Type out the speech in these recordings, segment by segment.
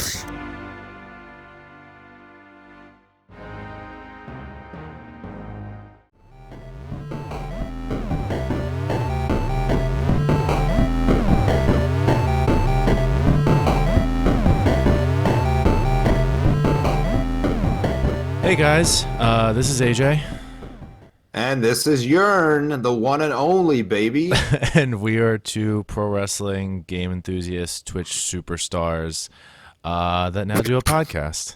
Hey guys, this is AJ. And this is Jurn, the one and only, baby. And we are two pro wrestling game enthusiasts, Twitch superstars that now do a podcast.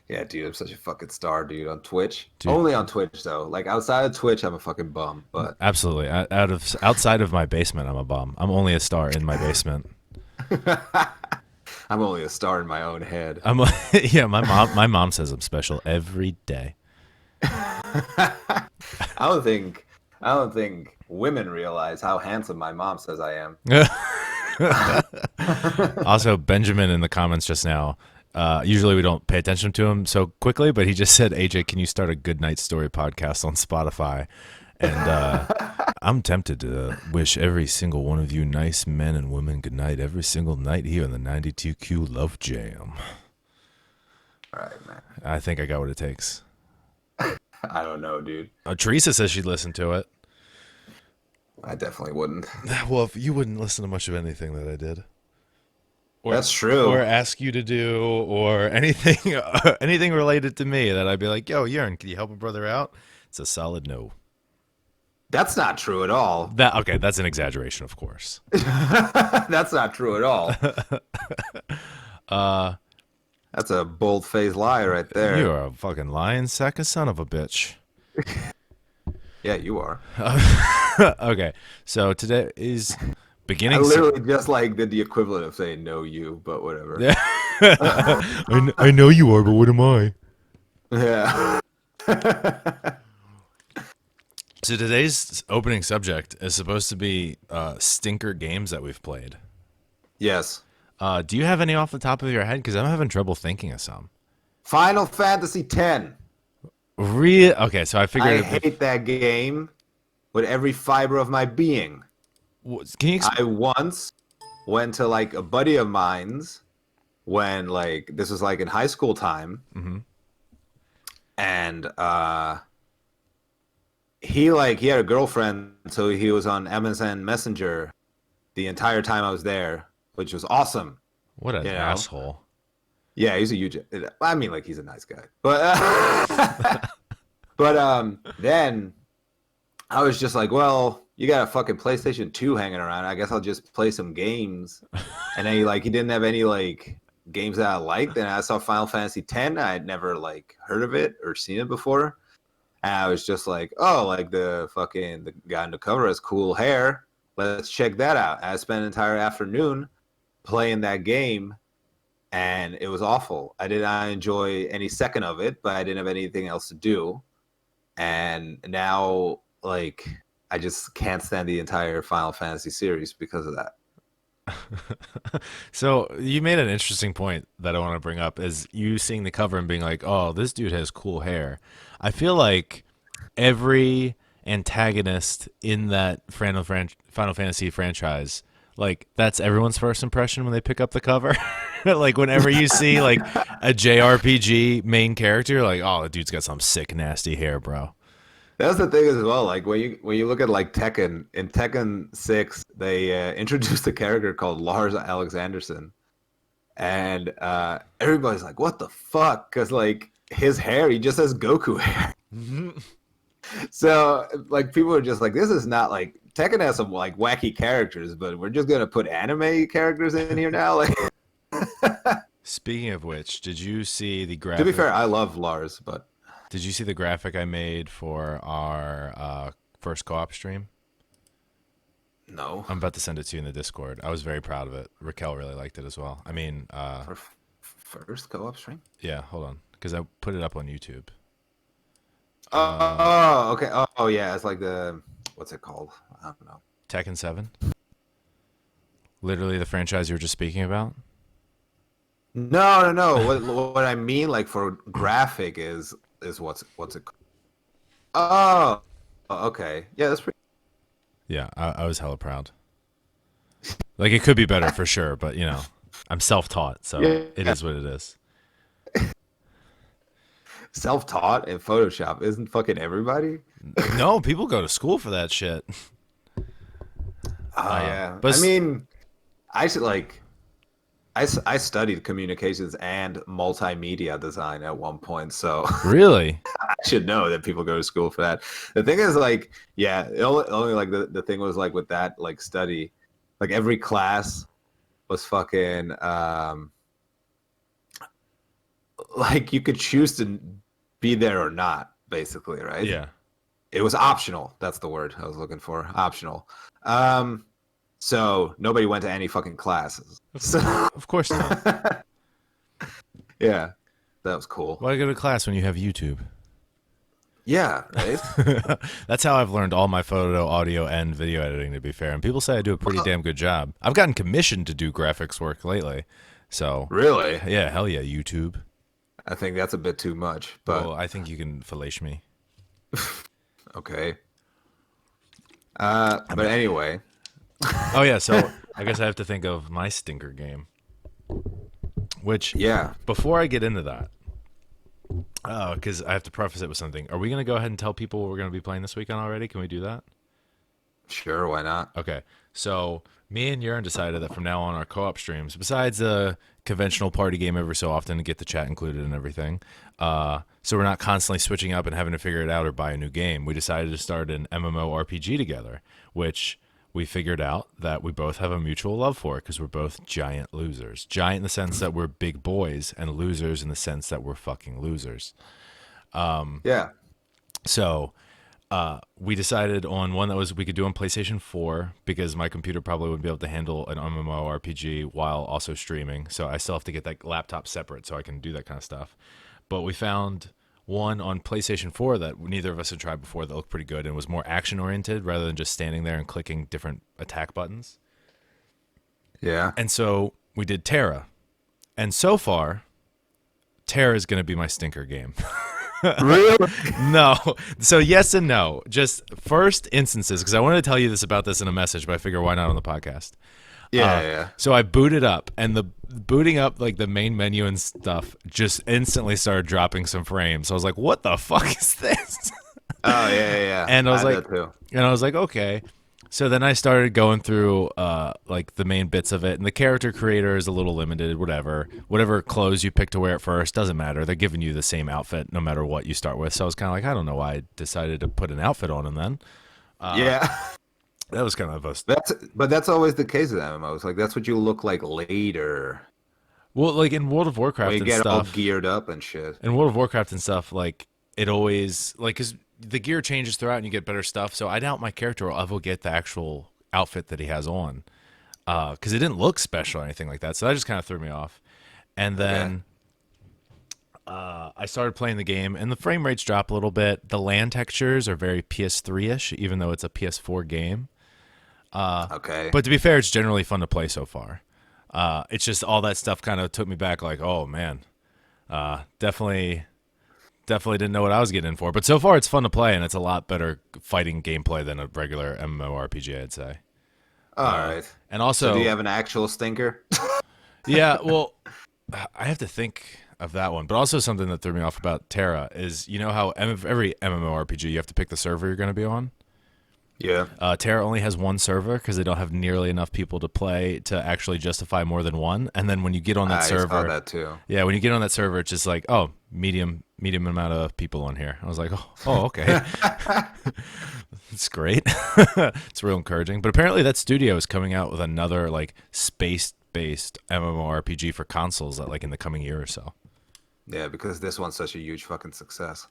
Yeah, dude, I'm such a fucking star, dude, on Twitch. Dude. Only on Twitch, though. Like, outside of Twitch, I'm a fucking bum, but... Absolutely. Outside of my basement, I'm a bum. I'm only a star in my basement. I'm only a star in my own head. Yeah, my mom says I'm special every day. I don't think women realize how handsome my mom says I am. Also, Benjamin in the comments just now. Usually we don't pay attention to him so quickly, but he just said, AJ, can you start a good night story podcast on Spotify? And I'm tempted to wish every single one of you nice men and women good night every single night here in the 92Q Love Jam. All right, man. I think I got what it takes. I don't know, dude. Teresa says she'd listen to it. I definitely wouldn't. Well, if you wouldn't listen to much of anything that I did. That's true. Or ask you to do, or anything anything related to me that I'd be like, yo, Jurn, can you help a brother out? It's a solid no. That's not true at all. Okay, that's an exaggeration, of course. That's not true at all. That's a bold-faced lie right there. You are a fucking lying sack of son of a bitch. Yeah, you are. Okay, so today is beginning. I literally just like did the equivalent of saying "no, you," but whatever. Yeah. I know you are, but what am I? Yeah. So today's opening subject is supposed to be stinker games that we've played. Yes. Do you have any off the top of your head? Because I'm having trouble thinking of some. Final Fantasy X. Okay, so I figured... I hate that game with every fiber of my being. Can you I once went to like a buddy of mine's when like this was like in high school time. Mm-hmm. And he had a girlfriend, so he was on MSN Messenger the entire time I was there, which was awesome. What an asshole. Yeah, he's a huge... I mean, like, he's a nice guy. But then I was just like, well, you got a fucking PlayStation 2 hanging around. I guess I'll just play some games. And then he didn't have any, like, games that I liked. And I saw Final Fantasy X. I had never, like, heard of it or seen it before. And I was just like, oh, like, the guy on the cover has cool hair. Let's check that out. And I spent an entire afternoon playing that game. And it was awful. I did not enjoy any second of it, but I didn't have anything else to do. And now, like, I just can't stand the entire Final Fantasy series because of that. So you made an interesting point that I want to bring up, is you seeing the cover and being like, oh, this dude has cool hair. I feel like every antagonist in that Final Fantasy franchise, like, that's everyone's first impression when they pick up the cover. Like, whenever you see, like, a JRPG main character, like, oh, the dude's got some sick, nasty hair, bro. That's the thing as well. Like, when you look at, like, Tekken, in Tekken 6, they introduced a character called Lars Alexanderson. And everybody's like, what the fuck? Because, like, his hair, he just has Goku hair. Mm-hmm. So, like, people are just like, this is not, like... Tekken has some, like, wacky characters, but we're just going to put anime characters in here now? Like... Speaking of which, did you see the graphic? To be fair, I love Lars, but... Did you see the graphic I made for our first co-op stream? No. I'm about to send it to you in the Discord. I was very proud of it. Raquel really liked it as well. I mean... For first co-op stream? Yeah, hold on. Because I put it up on YouTube. Oh, okay. Oh, yeah. It's like the... What's it called? I don't know. Tekken 7? Literally the franchise you were just speaking about? No. What I mean, like, for graphic is what's it called? Oh, okay. Yeah, that's pretty... Yeah, I was hella proud. Like, it could be better for sure, but, you know. I'm self-taught, so it Yeah. is what it is. Self-taught in Photoshop isn't fucking everybody. No, people go to school for that shit. Oh yeah. But I mean, I should like I studied communications and multimedia design at one point, so really, I should know that people go to school for that. The thing is, like, yeah, only like the thing was like with that like study, like every class was fucking like you could choose to be there or not, basically, right? yeah, It was optional. That's the word I was looking for. Optional. Um, so nobody went to any fucking classes. So of course not. yeah, that was cool. Why go to class when you have YouTube? Yeah, right. That's how I've learned all my photo, audio, and video editing, to be fair. And people say I do a pretty Well, damn good job. I've gotten commissioned to do graphics work lately. So, really? yeah, hell yeah, YouTube. I think that's a bit too much, Well, but I think you can fellate me. okay. I But mean, anyway, oh, yeah, so I guess I have to think of my stinker game, which, yeah, before I get into that, because I have to preface it with something. Are we going to go ahead and tell people what we're going to be playing this weekend already? Can we do that? sure, why not? Okay. So me and Jurn decided that from now on our co-op streams, besides a conventional party game every so often to get the chat included and everything, so we're not constantly switching up and having to figure it out or buy a new game, we decided to start an MMORPG together, which we figured out that we both have a mutual love for because we're both giant losers. Giant in the sense that we're big boys, and losers in the sense that we're fucking losers. Yeah, So we decided on one that was we could do on PlayStation 4 because my computer probably wouldn't be able to handle an MMORPG while also streaming. So I still have to get that laptop separate so I can do that kind of stuff. But we found one on PlayStation 4 that neither of us had tried before that looked pretty good and was more action oriented rather than just standing there and clicking different attack buttons. yeah. And so we did Terra. And so far, Terra is going to be my stinker game. Really? No. So yes and no. Just first instances, because I wanted to tell you this about this in a message, but I figure why not on the podcast. Yeah, yeah. So I booted up, and the booting up like the main menu and stuff just instantly started dropping some frames. So I was like, "What the fuck is this?" Oh, yeah, yeah, yeah. And I was had like, that too. okay. So then I started going through like the main bits of it, and the character creator is a little limited. Whatever clothes you pick to wear at first doesn't matter. They're giving you the same outfit no matter what you start with. So I was kind of like, I don't know why I decided to put an outfit on him then. Yeah. That was kind of a That's always the case with MMOs. Like that's what you look like later well, like in World of when Warcraft you and get all stuff. geared up and shit. In World of Warcraft and stuff, like it always like because the gear changes throughout and you get better stuff. So I doubt my character will ever get the actual outfit that he has on because it didn't look special or anything like that. So that just kind of threw me off. And Okay. then I started playing the game, and the frame rates drop a little bit. The land textures are very PS3-ish, even though it's a PS4 game. Okay. But to be fair, it's generally fun to play so far. It's just all that stuff kind of took me back, like, oh man, definitely didn't know what I was getting in for. But so far, it's fun to play, and it's a lot better fighting gameplay than a regular MMORPG, I'd say. All right. And So do also, you have an actual stinker? yeah, well, I have to think of that one. But also something that threw me off about Terra is, you know how every MMORPG you have to pick the server you're going to be on. Yeah. Terra only has one server because they don't have nearly enough people to play to actually justify more than one. And then when you get on that I saw server, that too. yeah, when you get on that server, it's just like, oh, medium amount of people on here. I was like, oh okay, it's great. It's real encouraging. But apparently, that studio is coming out with another like space-based MMORPG for consoles that like in the coming year or so. Yeah, because this one's such a huge fucking success.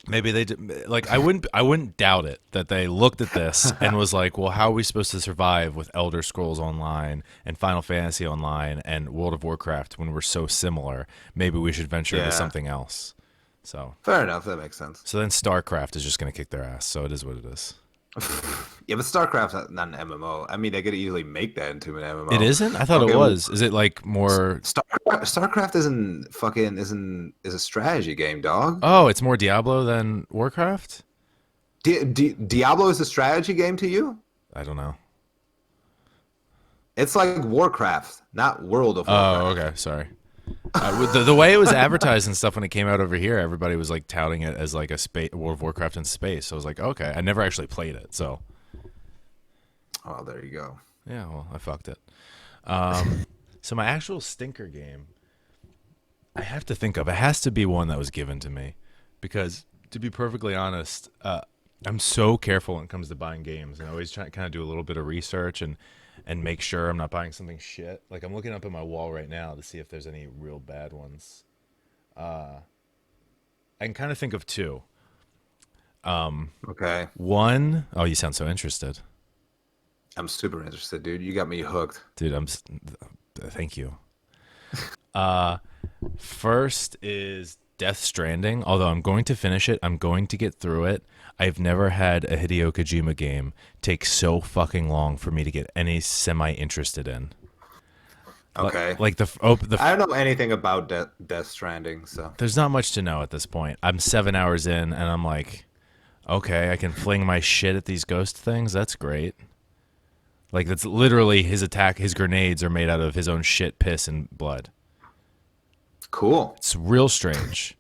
Maybe they did, like I wouldn't doubt it that they looked at this and was like, well, how are we supposed to survive with Elder Scrolls Online and Final Fantasy Online and World of Warcraft when we're so similar? Maybe we should venture into Yeah. something else. So Fair enough. That makes sense. then StarCraft is just gonna kick their ass. So it is what it is. Yeah, but StarCraft's not an MMO. I mean, they could easily make that into an MMO. It isn't? I thought Okay, it well, was. Is it like more? StarCraft is a strategy game, dog. Oh, it's more Diablo than Warcraft. Diablo is a strategy game to you? I don't know. It's like Warcraft, not World of Oh, Warcraft. okay. Sorry. The way it was advertised and stuff when it came out over here, everybody was like touting it as like a space World of Warcraft in space. So I was like, okay. I never actually played it, so Oh, there you go. yeah. Well, I fucked it. Um, so my actual stinker game, I have to think of. It has to be one that was given to me, because to be perfectly honest, I'm so careful when it comes to buying games, and I always try to kind of do a little bit of research and make sure I'm not buying something shit. Like I'm looking up at my wall right now to see if there's any real bad ones. I can kind of think of two. Okay. One, oh, you sound so interested, I'm super interested, dude. You got me hooked. dude. Thank you. First is Death Stranding. Although I'm going to finish it, I'm going to get through it. I've never had a Hideo Kojima game take so fucking long for me to get any semi interested in. Okay. Like I don't know anything about Death Stranding, so. there's not much to know at this point. I'm 7 hours in, and I'm like, okay, I can fling my shit at these ghost things. That's great. Like that's literally his attack. His grenades are made out of his own shit, piss, and blood. Cool. It's real strange.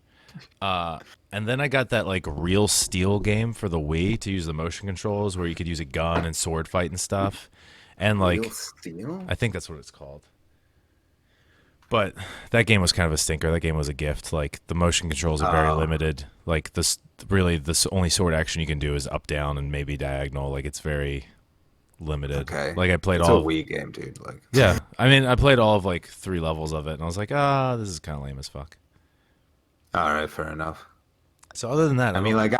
And then I got that like Real Steel game for the Wii to use the motion controls, where you could use a gun and sword fight and stuff. And Real like, Steel? I think that's what it's called. But that game was kind of a stinker. That game was a gift. Like the motion controls are very Oh, limited. Like this, really, this only sword action you can do is up, down, and maybe diagonal. Like it's very limited. okay. Like I played It's a all. Of, Wii game, dude. Like, yeah, I mean, I played all of like 3 levels of it, and I was like, this is kind of lame as fuck. all right, fair enough. So other than that, I I mean, don't. like,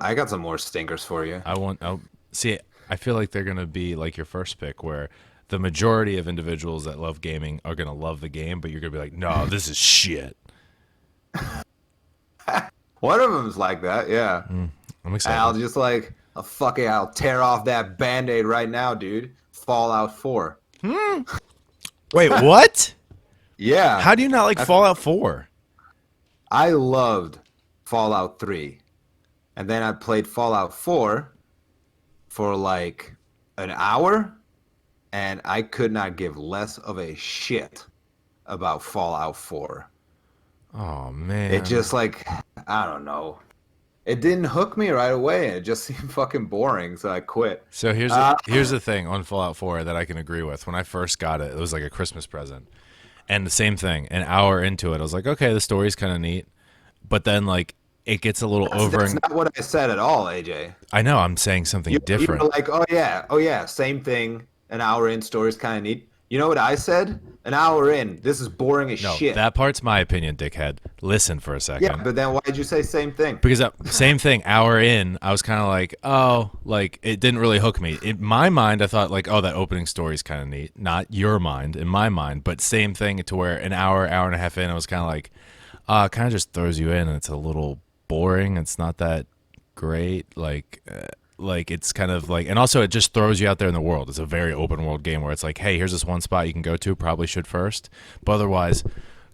I got some more stinkers for you. I want. I see. I feel like they're gonna be like your first pick, where the majority of individuals that love gaming are gonna love the game, but you're gonna be like, no, this is shit. One of them's like that, yeah. I'm I'll excited. just like, I'll tear off that Band-Aid right now, dude. Fallout 4. Wait, what? Yeah. How do you not like I, Fallout 4? I loved Fallout 3. And then I played Fallout 4 for like an hour, and I could not give less of a shit about Fallout 4. Oh It man. just like, I don't know. It didn't hook me right away, and it just seemed fucking boring, so I quit. So Uh, here's the thing on Fallout 4 that I can agree with. When I first got it, it was like a Christmas present. And the same thing, an hour into it, I was like, okay, the story's kind of neat. But then like it gets a little over that's and not what I said at all, AJ. I know I'm saying something You were different. like, oh yeah, same thing. An hour in, story's kind of neat. You know what I said? An hour in, this is boring as No, shit. that part's my opinion, dickhead. Listen for a Yeah, second. but then why did you say same thing? Because same thing, hour in, I was kind of like, oh, like it didn't really hook me. In my mind, I thought like, oh, that opening story's kind of neat. Not your mind, in my mind, but same thing to where an hour, hour and a half in, I was kind of like, it kind of just throws you in, and it's a little boring. It's not that great. Like it's kind of like, and also it just throws you out there in the world. It's a very open world game where it's like, hey, here's this one spot you can go to. Probably should first, but otherwise,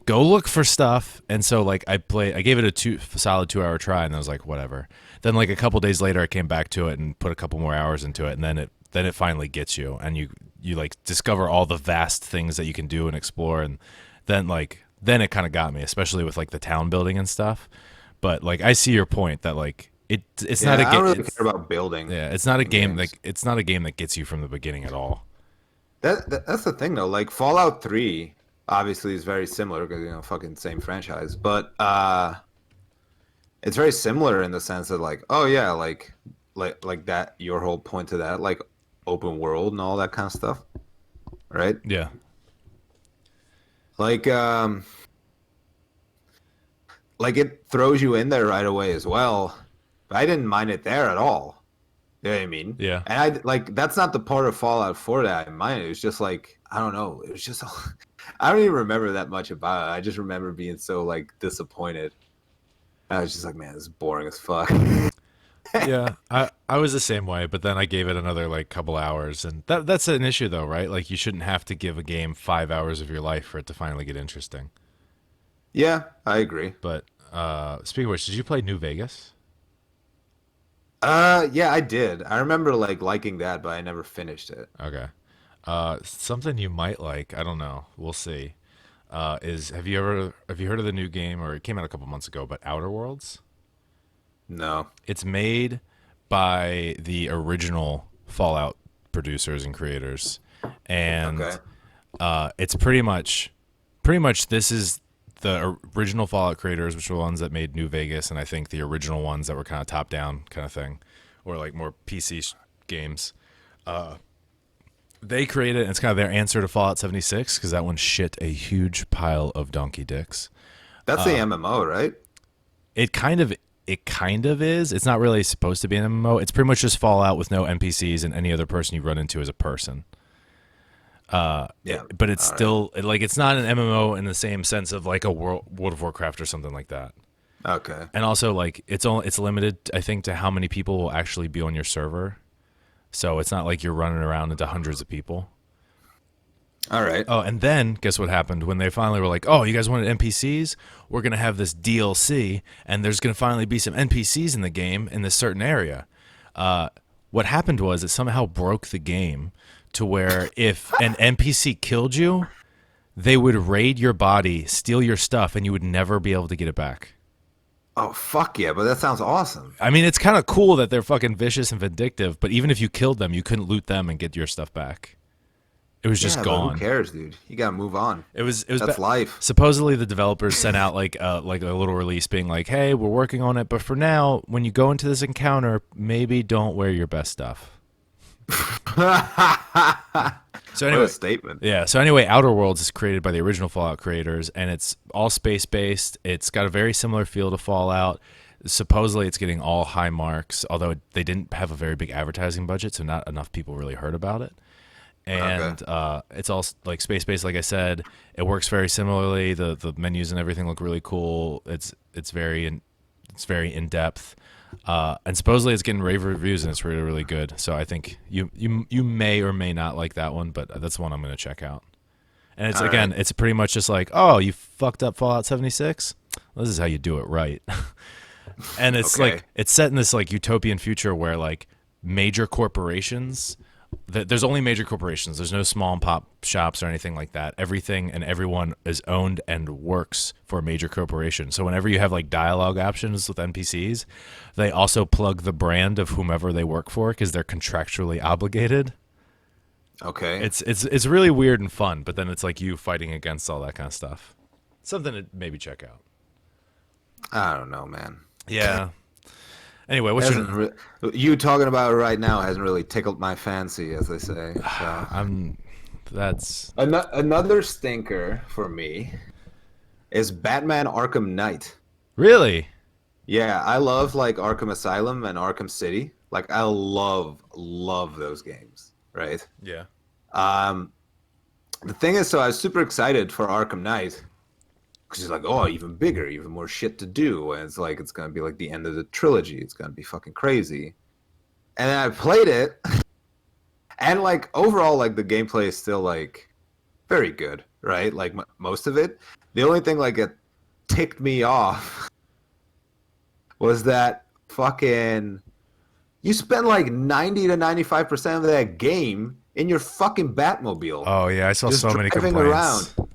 go look for stuff. And so like I gave it a solid 2 hour try, and I was like, whatever. Then like a couple days later, I came back to it and put a couple more hours into it, and then it finally gets you, and you like discover all the vast things that you can do and explore, and then it kind of got me, especially with like the town building and stuff. But like I see your point that like it's not a Yeah, I game. don't really It's care about building yeah, it's not a in game games. like it's not a game that gets you from the beginning at all. That's the thing though. Like Fallout 3 obviously is very similar because fucking same franchise, but it's very similar in the sense that like, oh yeah, like that your whole point to that, like open world and all that kind of stuff, right? Yeah. Like like it throws you in there right away as well. But I didn't mind it there at all. You know what I mean? Yeah. And I like that's not the part of Fallout 4 that I minded. It was just like I don't know. It was just I don't even remember that much about it. I just remember being so like disappointed. I was just like, man, this is boring as fuck. Yeah, I was the same way, but then I gave it another like couple hours, and that's an issue though, right? Like you shouldn't have to give a game 5 hours of your life for it to finally get interesting. Yeah, I agree. But speaking of which, did you play New Vegas? Yeah, I did. I remember like liking that, but I never finished it. Okay. Something you might like. I don't know. We'll see. Is have you heard of the new game, or it came out a couple months ago, but Outer Worlds? No. It's made by the original Fallout producers and creators, and Okay. it's pretty much this is the original Fallout creators, which were the ones that made New Vegas, and I think the original ones that were kind of top down kind of thing, or like more PC games. They created it, and it's kind of their answer to Fallout 76 because that one shit a huge pile of donkey dicks. That's the MMO, right? It kind of it kind of is. It's not really supposed to be an MMO. It's pretty much just Fallout with no NPCs, and any other person you run into is a person. Yeah. But it's All right. still like it's not an MMO in the same sense of like a World of Warcraft or something like that. Okay. And also like it's limited, I think, to how many people will actually be on your server. So it's not like you're running around into hundreds of people. All right. Oh, and then guess what happened when they finally were like, "Oh, you guys wanted NPCs? We're gonna have this DLC, and there's gonna finally be some NPCs in the game in this certain area." What happened was it somehow broke the game to where if an NPC killed you, they would raid your body, steal your stuff, and you would never be able to get it back. Oh fuck yeah! But that sounds awesome. I mean, it's kind of cool that they're fucking vicious and vindictive, but even if you killed them, you couldn't loot them and get your stuff back. It was just Yeah, but who gone. cares, dude? You gotta move on. It was That's life. supposedly the developers sent out like a little release being like, "Hey, we're working on it, but for now, when you go into this encounter, maybe don't wear your best stuff." So What a anyway, statement. yeah. So anyway, Outer Worlds is created by the original Fallout creators, and it's all space based. It's got a very similar feel to Fallout. Supposedly, it's getting all high marks, although they didn't have a very big advertising budget, so not enough people really heard about it. Okay. And it's all like space based, like I said. It works very similarly. The menus and everything look really cool. It's very in depth. And supposedly it's getting rave reviews and it's really really good. So I think you may or may not like that one, but that's one I'm going to check out. And it's All again, right. it's pretty much just like, oh, you fucked up Fallout 76. Well, this is how you do it right. And it's Okay. like it's set in this like utopian future where like major corporations there's only major corporations. There's no small and pop shops or anything like that. Everything and everyone is owned and works for a major corporation. So whenever you have like dialogue options with NPCs, they also plug the brand of whomever they work for because they're contractually obligated. Okay. It's really weird and fun, but then it's like you fighting against all that kind of stuff. Something to maybe check out. I don't know, man. Yeah. Anyway, what's Hasn't your you talking about it right now hasn't really tickled my fancy, as they say. So. I'm that's Another stinker for me is Batman Arkham Knight. really Yeah, I love like Arkham Asylum and Arkham City. Like I love those games, right? yeah. Um, the thing is, so I was super excited for Arkham Knight because it's like, oh, even bigger, even more shit to do, and it's like it's gonna be like the end of the trilogy. It's gonna be fucking crazy. And then I played it, and like overall, like the gameplay is still like very good, right? Like most of it. The only thing like that ticked me off was that fucking you spend like 90 to 95% of that game in your fucking Batmobile Oh yeah, I saw just so many driving complaints. around.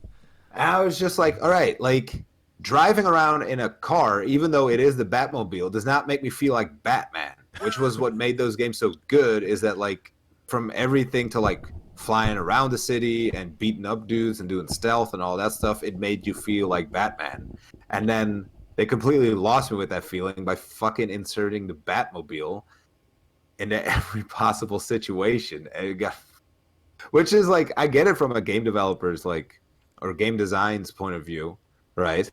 And I was just like, all right, like driving around in a car, even though it is the Batmobile, does not make me feel like Batman, which was what made those games so good. Is that like from everything to like flying around the city and beating up dudes and doing stealth and all that stuff, it made you feel like Batman. And then they completely lost me with that feeling by fucking inserting the Batmobile into every possible situation. And it got, which is like, I get it from a game developer's like, or game design's point of view, right?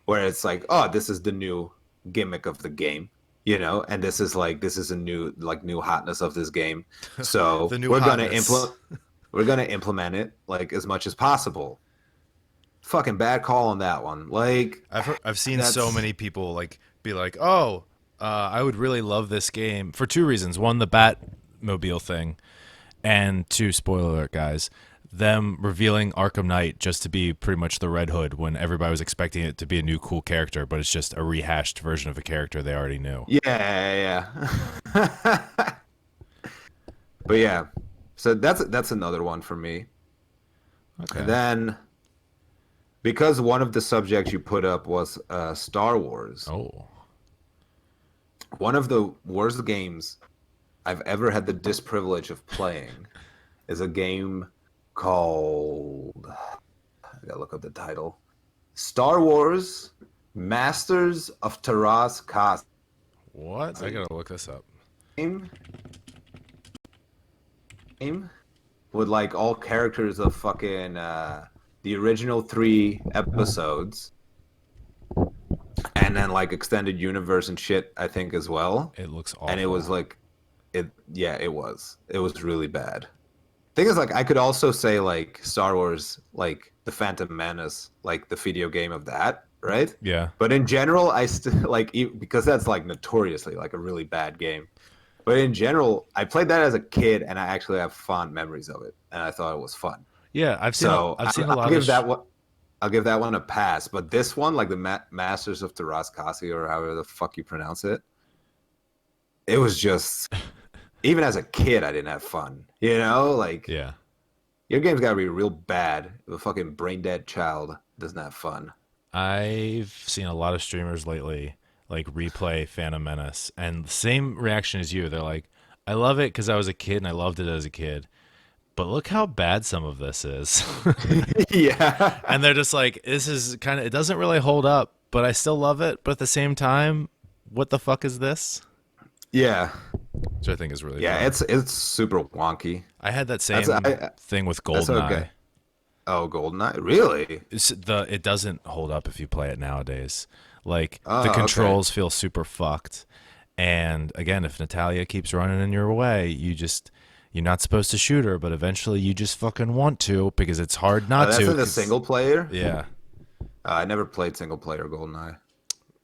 Where it's like, oh, this is the new gimmick of the game, you know, and this is like, this is a new, like new hotness of this game. So The new we're gonna hotness. implement it like as much as possible. Fucking bad call on that one. Like I've seen so that's many people like be like, "Oh, I would really love this game for two reasons. One, the Batmobile thing, and two, spoiler alert, guys, them revealing Arkham Knight just to be pretty much the Red Hood when everybody was expecting it to be a new cool character, but it's just a rehashed version of a character they already knew. yeah. But yeah, So that's another one for me. And Okay. then because one of the subjects you put up was Star Wars, Oh, one of the worst games I've ever had the disprivilege of playing is a game called, I gotta look up the title, Star Wars Masters of Taras Kasi. what? I gotta look this up. Game, game with like all characters of fucking the original three episodes, and then like extended universe and shit, I think as well. It looks And it was awful. like yeah, it was really bad. Thing is, like, I could also say like Star Wars, like the Phantom Menace, like the video game of that, right? Yeah. But in general, I still like because that's like notoriously like a really bad game. But in general, I played that as a kid, and I actually have fond memories of it, and I thought it was fun. Yeah, So I've seen a I'll lot of give that one. I'll give that one a pass. But this one, like the Masters of Taraskasi, or however the fuck you pronounce it, it was just even as a kid, I didn't have fun. You know, like yeah. your game's got to be real bad if a fucking brain dead child doesn't have fun. I've seen a lot of streamers lately like replay Phantom Menace and the same reaction as you. They're like, I love it because I was a kid and I loved it as a kid. But look how bad some of this is. Yeah. And they're just like, this is kind of, it doesn't really hold up, but I still love it. But at the same time, what the fuck is this? Yeah. Which I think is really Yeah, funny. it's super wonky. I had that That's same thing with that's okay. GoldenEye. Oh, GoldenEye. Really? It doesn't hold up if you play it nowadays. Like the Oh, okay. controls feel super fucked. And again, if Natalia keeps running in your way, you're not supposed to shoot her, but eventually you just fucking want to because it's hard Oh, not that's to. in the 'Cause single player? yeah. I never played single player GoldenEye.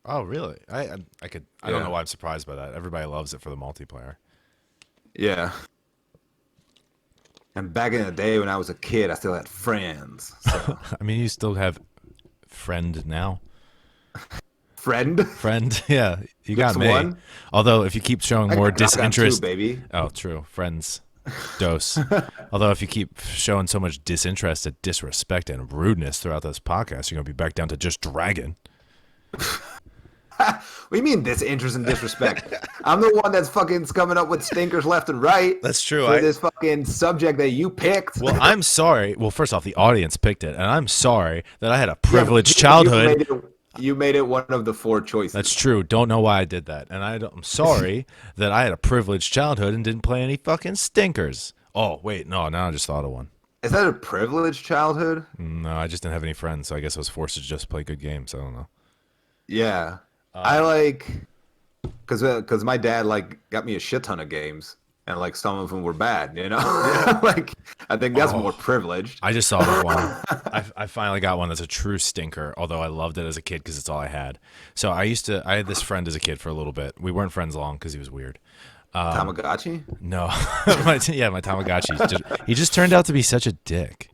Oh, really? I don't know Yeah. why I'm surprised by that. Everybody loves it for the multiplayer. Yeah. And back in the day when I was a kid, I still had friends. So, I mean, you still have friend now. friend? Friend, yeah, you got Just me. one? Although if you keep showing I more got knocked on two, disinterest, baby. oh, true, friends, dose. Although if you keep showing so much disinterest and disrespect and rudeness throughout this podcast, you're gonna be back down to just dragon. What do you mean disinterest and disrespect? I'm the one that's fucking coming up with stinkers left and right That's true. for this fucking subject that you picked. Well, I'm sorry. Well, first off, the audience picked it, and I'm sorry that I had a Yeah, but privileged childhood. you made it one of the four choices. That's true. Don't know why I did that, and I'm sorry that I had a privileged childhood and didn't play any fucking stinkers. Oh wait, no, now I just thought of one. Is that a privileged childhood? No, I just didn't have any friends, so I guess I was forced to just play good games. I don't know. Yeah. I like because my dad like got me a shit ton of games and like some of them were bad, you know. Like I think that's more Oh, privileged. I just thought of one. I finally got one that's a true stinker. Although I loved it as a kid because it's all I had. So I had this friend as a kid for a little bit. We weren't friends long because he was weird. Tamagotchi. No, my Tamagotchi. He just turned out to be such a dick.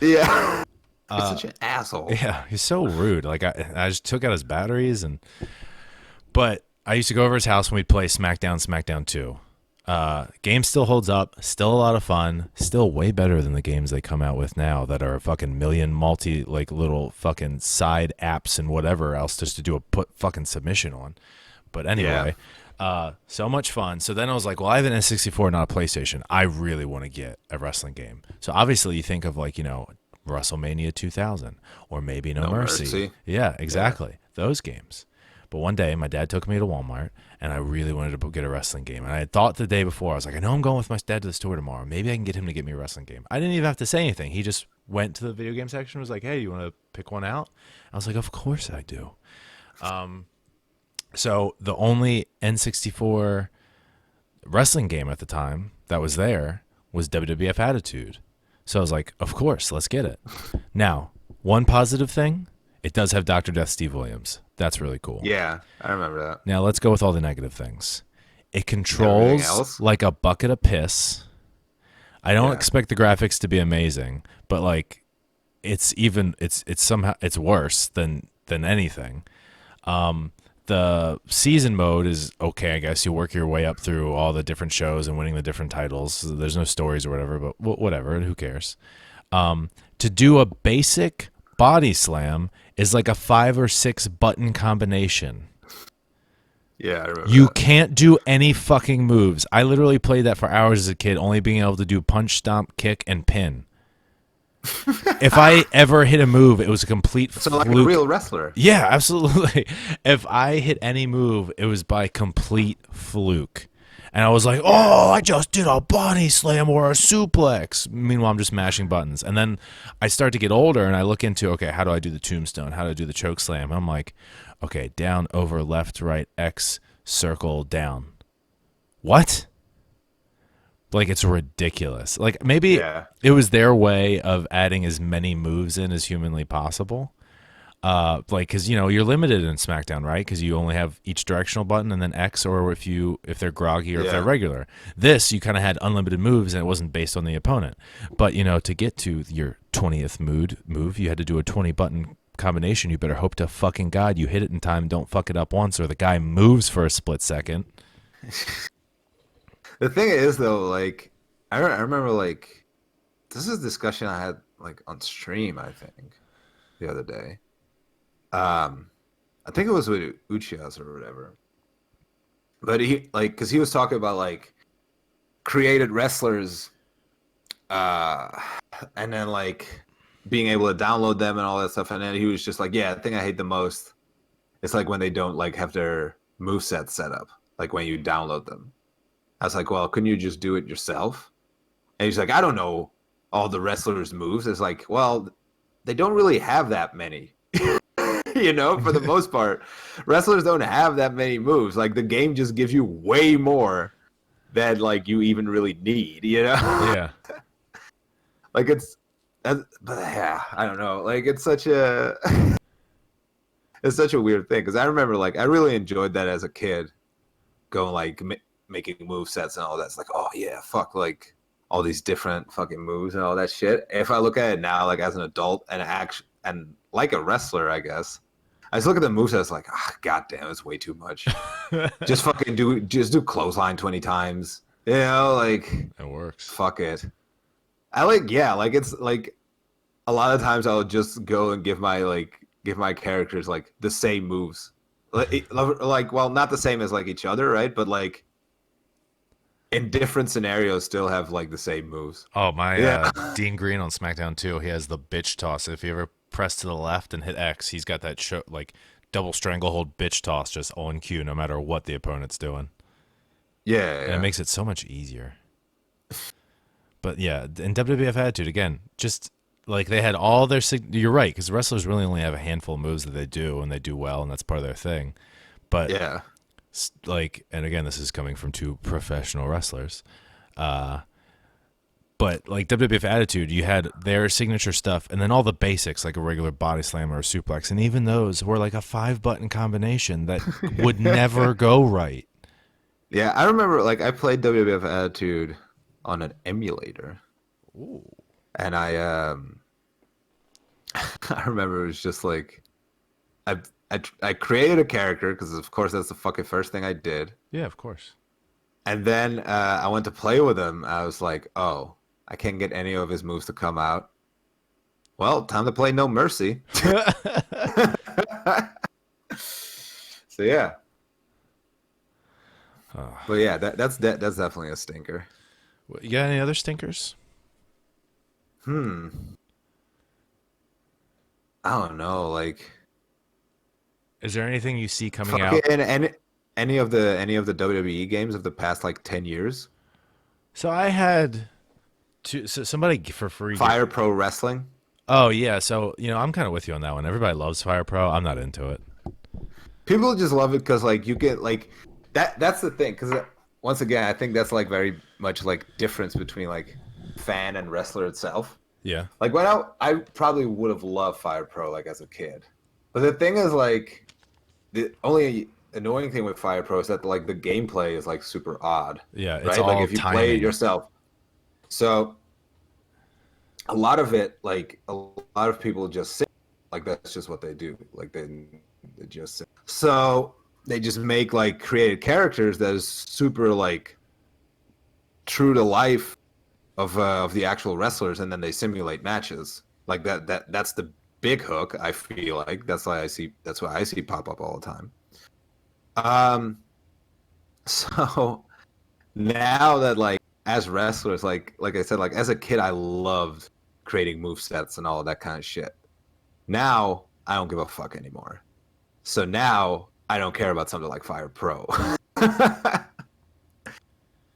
Yeah. He's such an asshole. Yeah, he's so rude. Like I just took out his batteries but I used to go over his house when we'd play SmackDown 2. Game still holds up, still a lot of fun, still way better than the games they come out with now that are a fucking million multi like little fucking side apps and whatever else just to do a put fucking submission on. But anyway, so much fun. So then I was like, well, I have an N64, not a PlayStation. I really want to get a wrestling game. So obviously you think of like, WrestleMania 2000 or maybe No No Mercy. Mercy. Yeah, exactly. Those games. But one day, my dad took me to Walmart, and I really wanted to get a wrestling game. And I had thought the day before, I was like, I know I'm going with my dad to the store tomorrow. Maybe I can get him to get me a wrestling game. I didn't even have to say anything. He just went to the video game section and was like, hey, you want to pick one out? I was like, of course I do. So the only N64 wrestling game at the time that was there was WWF Attitude. So I was like, of course, let's get it. Now, one positive thing, it does have Dr. Death Steve Williams. That's really cool. Yeah, I remember that. Now let's go with all the negative things. It Everything controls else? like a bucket of piss. I don't Yeah. expect the graphics to be amazing, but like it's somehow it's worse than anything. the season mode is okay. I guess you work your way up through all the different shows and winning the different titles. So there's no stories or whatever, but whatever. Who cares? To do a basic body slam is like a 5 or 6 button combination. Yeah, I remember You that. can't do any fucking moves. I literally played that for hours as a kid, only being able to do punch, stomp, kick, and pin. If I ever hit a move, it was a complete So like a fluke. real wrestler. Yeah, absolutely. If I hit any move, it was by complete fluke. And I was like, oh, I just did a body slam or a suplex. Meanwhile, I'm just mashing buttons. And then I start to get older and I look into, okay, how do I do the tombstone? How do I do the choke slam? I'm like, okay, down, over, left, right, X, circle, down. What? Like, it's ridiculous. Like, maybe Yeah. it was their way of adding as many moves in as humanly possible. Like, because you're limited in SmackDown, right? Because you only have each directional button and then X, or if they're groggy or if they're Yeah. regular. This you kind of had unlimited moves and it wasn't based on the opponent. But to get to your 20th move, you had to do a 20 button combination. You better hope to fucking God you hit it in time. Don't fuck it up once, or the guy moves for a split second. The thing is though, like I remember like this is a discussion I had like on stream, I think, the other day. I think it was with Uchias or whatever. But he like because he was talking about like created wrestlers, uh, and then like being able to download them and all that stuff. And then he was just like, "Yeah, the thing I hate the most, it's like when they don't like have their moveset set up, like when you download them." I was like, "Well, couldn't you just do it yourself?" And he's like, "I don't know all the wrestlers' moves." It's like, well, they don't really have that many. For the most part, wrestlers don't have that many moves. Like the game just gives you way more than like you even really need. Yeah. Like but yeah, I don't know. Like it's such a it's such a weird thing because I remember like I really enjoyed that as a kid, going like making move sets and all that. It's like, oh yeah, fuck, like all these different fucking moves and all that shit. If I look at it now, like as an adult and like a wrestler, I guess. I just look at the movesets like, god damn, it's way too much. Just fucking do clothesline 20 times. Like It works. fuck it. Like it's like a lot of times I'll just go and give my characters like the same moves. Like well, not the same as like each other, right? But like in different scenarios still have like the same moves. Oh, my Yeah. Dean Green on SmackDown too. He has the bitch toss. If you ever press to the left and hit X, he's got that like double stranglehold bitch toss just on cue, no matter what the opponent's doing, Yeah. and it makes it so much easier. But yeah, in WWF Attitude again, just like they had all their. You're right, because wrestlers really only have a handful of moves that they do, and they do well, and that's part of their thing. But Yeah. like, and again, this is coming from two professional wrestlers. But like WWF Attitude, you had their signature stuff, and then all the basics like a regular body slam or a suplex, and even those were like a 5 button combination that would never go right. Yeah, I remember like I played WWF Attitude on an emulator. Ooh. And I remember it was just like I created a character because of course that's the fucking first thing I did. Yeah, of course. And then I went to play with him. I was like, oh, I can't get any of his moves to come out. Well, time to play No Mercy. So yeah. But yeah, that's definitely a stinker. You got any other stinkers? I don't know, like Is there anything you see coming out? fucking any of the WWE games of the past like 10 years. So I had somebody for free. Fire Pro Wrestling. Oh yeah, so I'm kind of with you on that one. Everybody loves Fire Pro. I'm not into it. People just love it because like you get like that's the thing because once again I think that's like very much like difference between like fan and wrestler itself. Yeah. Like when I probably would have loved Fire Pro like as a kid, but the thing is like the only annoying thing with Fire Pro is that like the gameplay is like super odd. Yeah, it's right? all Like if you play it timing. yourself, so a lot of it like a lot of people just sit like that's just what they do. Like they just sit. So they just make like created characters that is super like true to life of the actual wrestlers, and then they simulate matches like that's the big hook. I feel like that's why I see pop up all the time. Um, so now that like as wrestlers, like I said, like as a kid, I loved creating move sets and all of that kind of shit. Now I don't give a fuck anymore. So now I don't care about something like Fire Pro.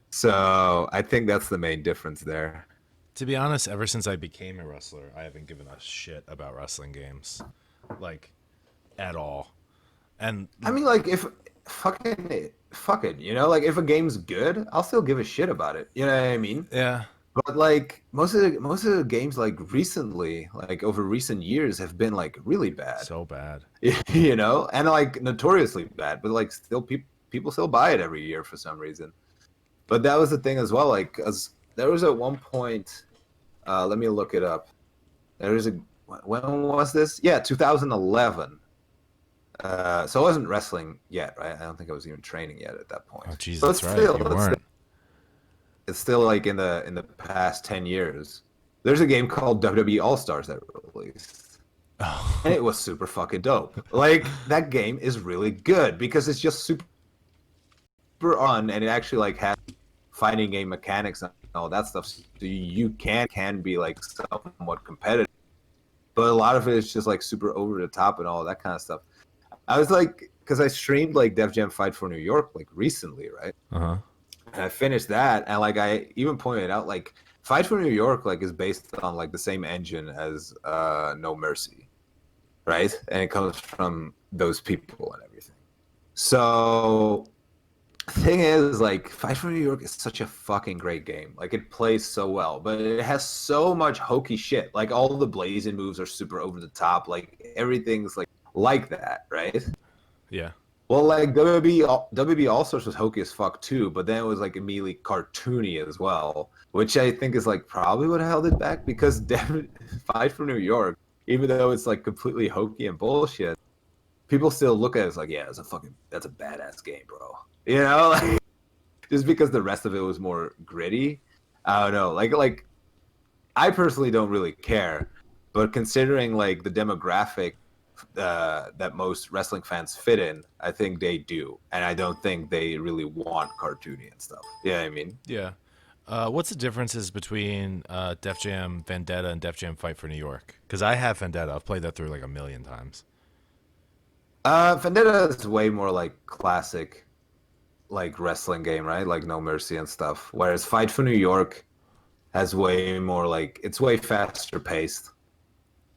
So I think that's the main difference there. To be honest, ever since I became a wrestler, I haven't given a shit about wrestling games, like at all. And I mean, like if fuck it, you know, like if a game's good, I'll still give a shit about it. You know what I mean? yeah, But like most of the games like recently, like over recent years, have been like really bad. so bad. You know, and like notoriously bad. But like still, people still buy it every year for some reason. But that was the thing as well. Like, as there was at one point, let me look it up. There was a when was this? Yeah, 2011. So I wasn't wrestling yet, right? I don't think I was even training yet at that Oh, point. Jesus, So that's right. You weren't. it's still like in the past 10 years. There's a game called WWE All Stars that released, and Oh, it was super fucking dope. Like that game is really good because it's just super fun, and it actually like has fighting game mechanics and all that stuff. So you can be like somewhat competitive, but a lot of it is just like super over the top and all that kind of stuff. I was like, because I streamed like Def Jam Fight for New York like recently, right? uh huh. And I finished that, and like I even pointed out, like Fight for New York like is based on like the same engine as No Mercy, right? And it comes from those people and everything. So thing is, like, Fight for New York is such a fucking great game. Like, it plays so well, but it has so much hokey shit. Like, all the blazing moves are super over the top. Like, everything's like that, right? Yeah. Well, like WB All Stars was hokey as fuck too, but then it was like immediately cartoony as well, which I think is like probably what held it back because Fight for New York, even though it's like completely hokey and bullshit, people still look at it as like, yeah, that's a badass game, bro. You know, like, just because the rest of it was more gritty. I don't know. Like I personally don't really care, but considering like the demographic that most wrestling fans fit in, I think they do, and I don't think they really want cartoony and stuff. Yeah, I mean, Yeah. What's the differences between Def Jam Vendetta and Def Jam Fight for New York? Because I have Vendetta. I've played that through like a million times. Vendetta is way more like classic, like wrestling game, right? Like No Mercy and stuff. Whereas Fight for New York has way more like it's way faster paced.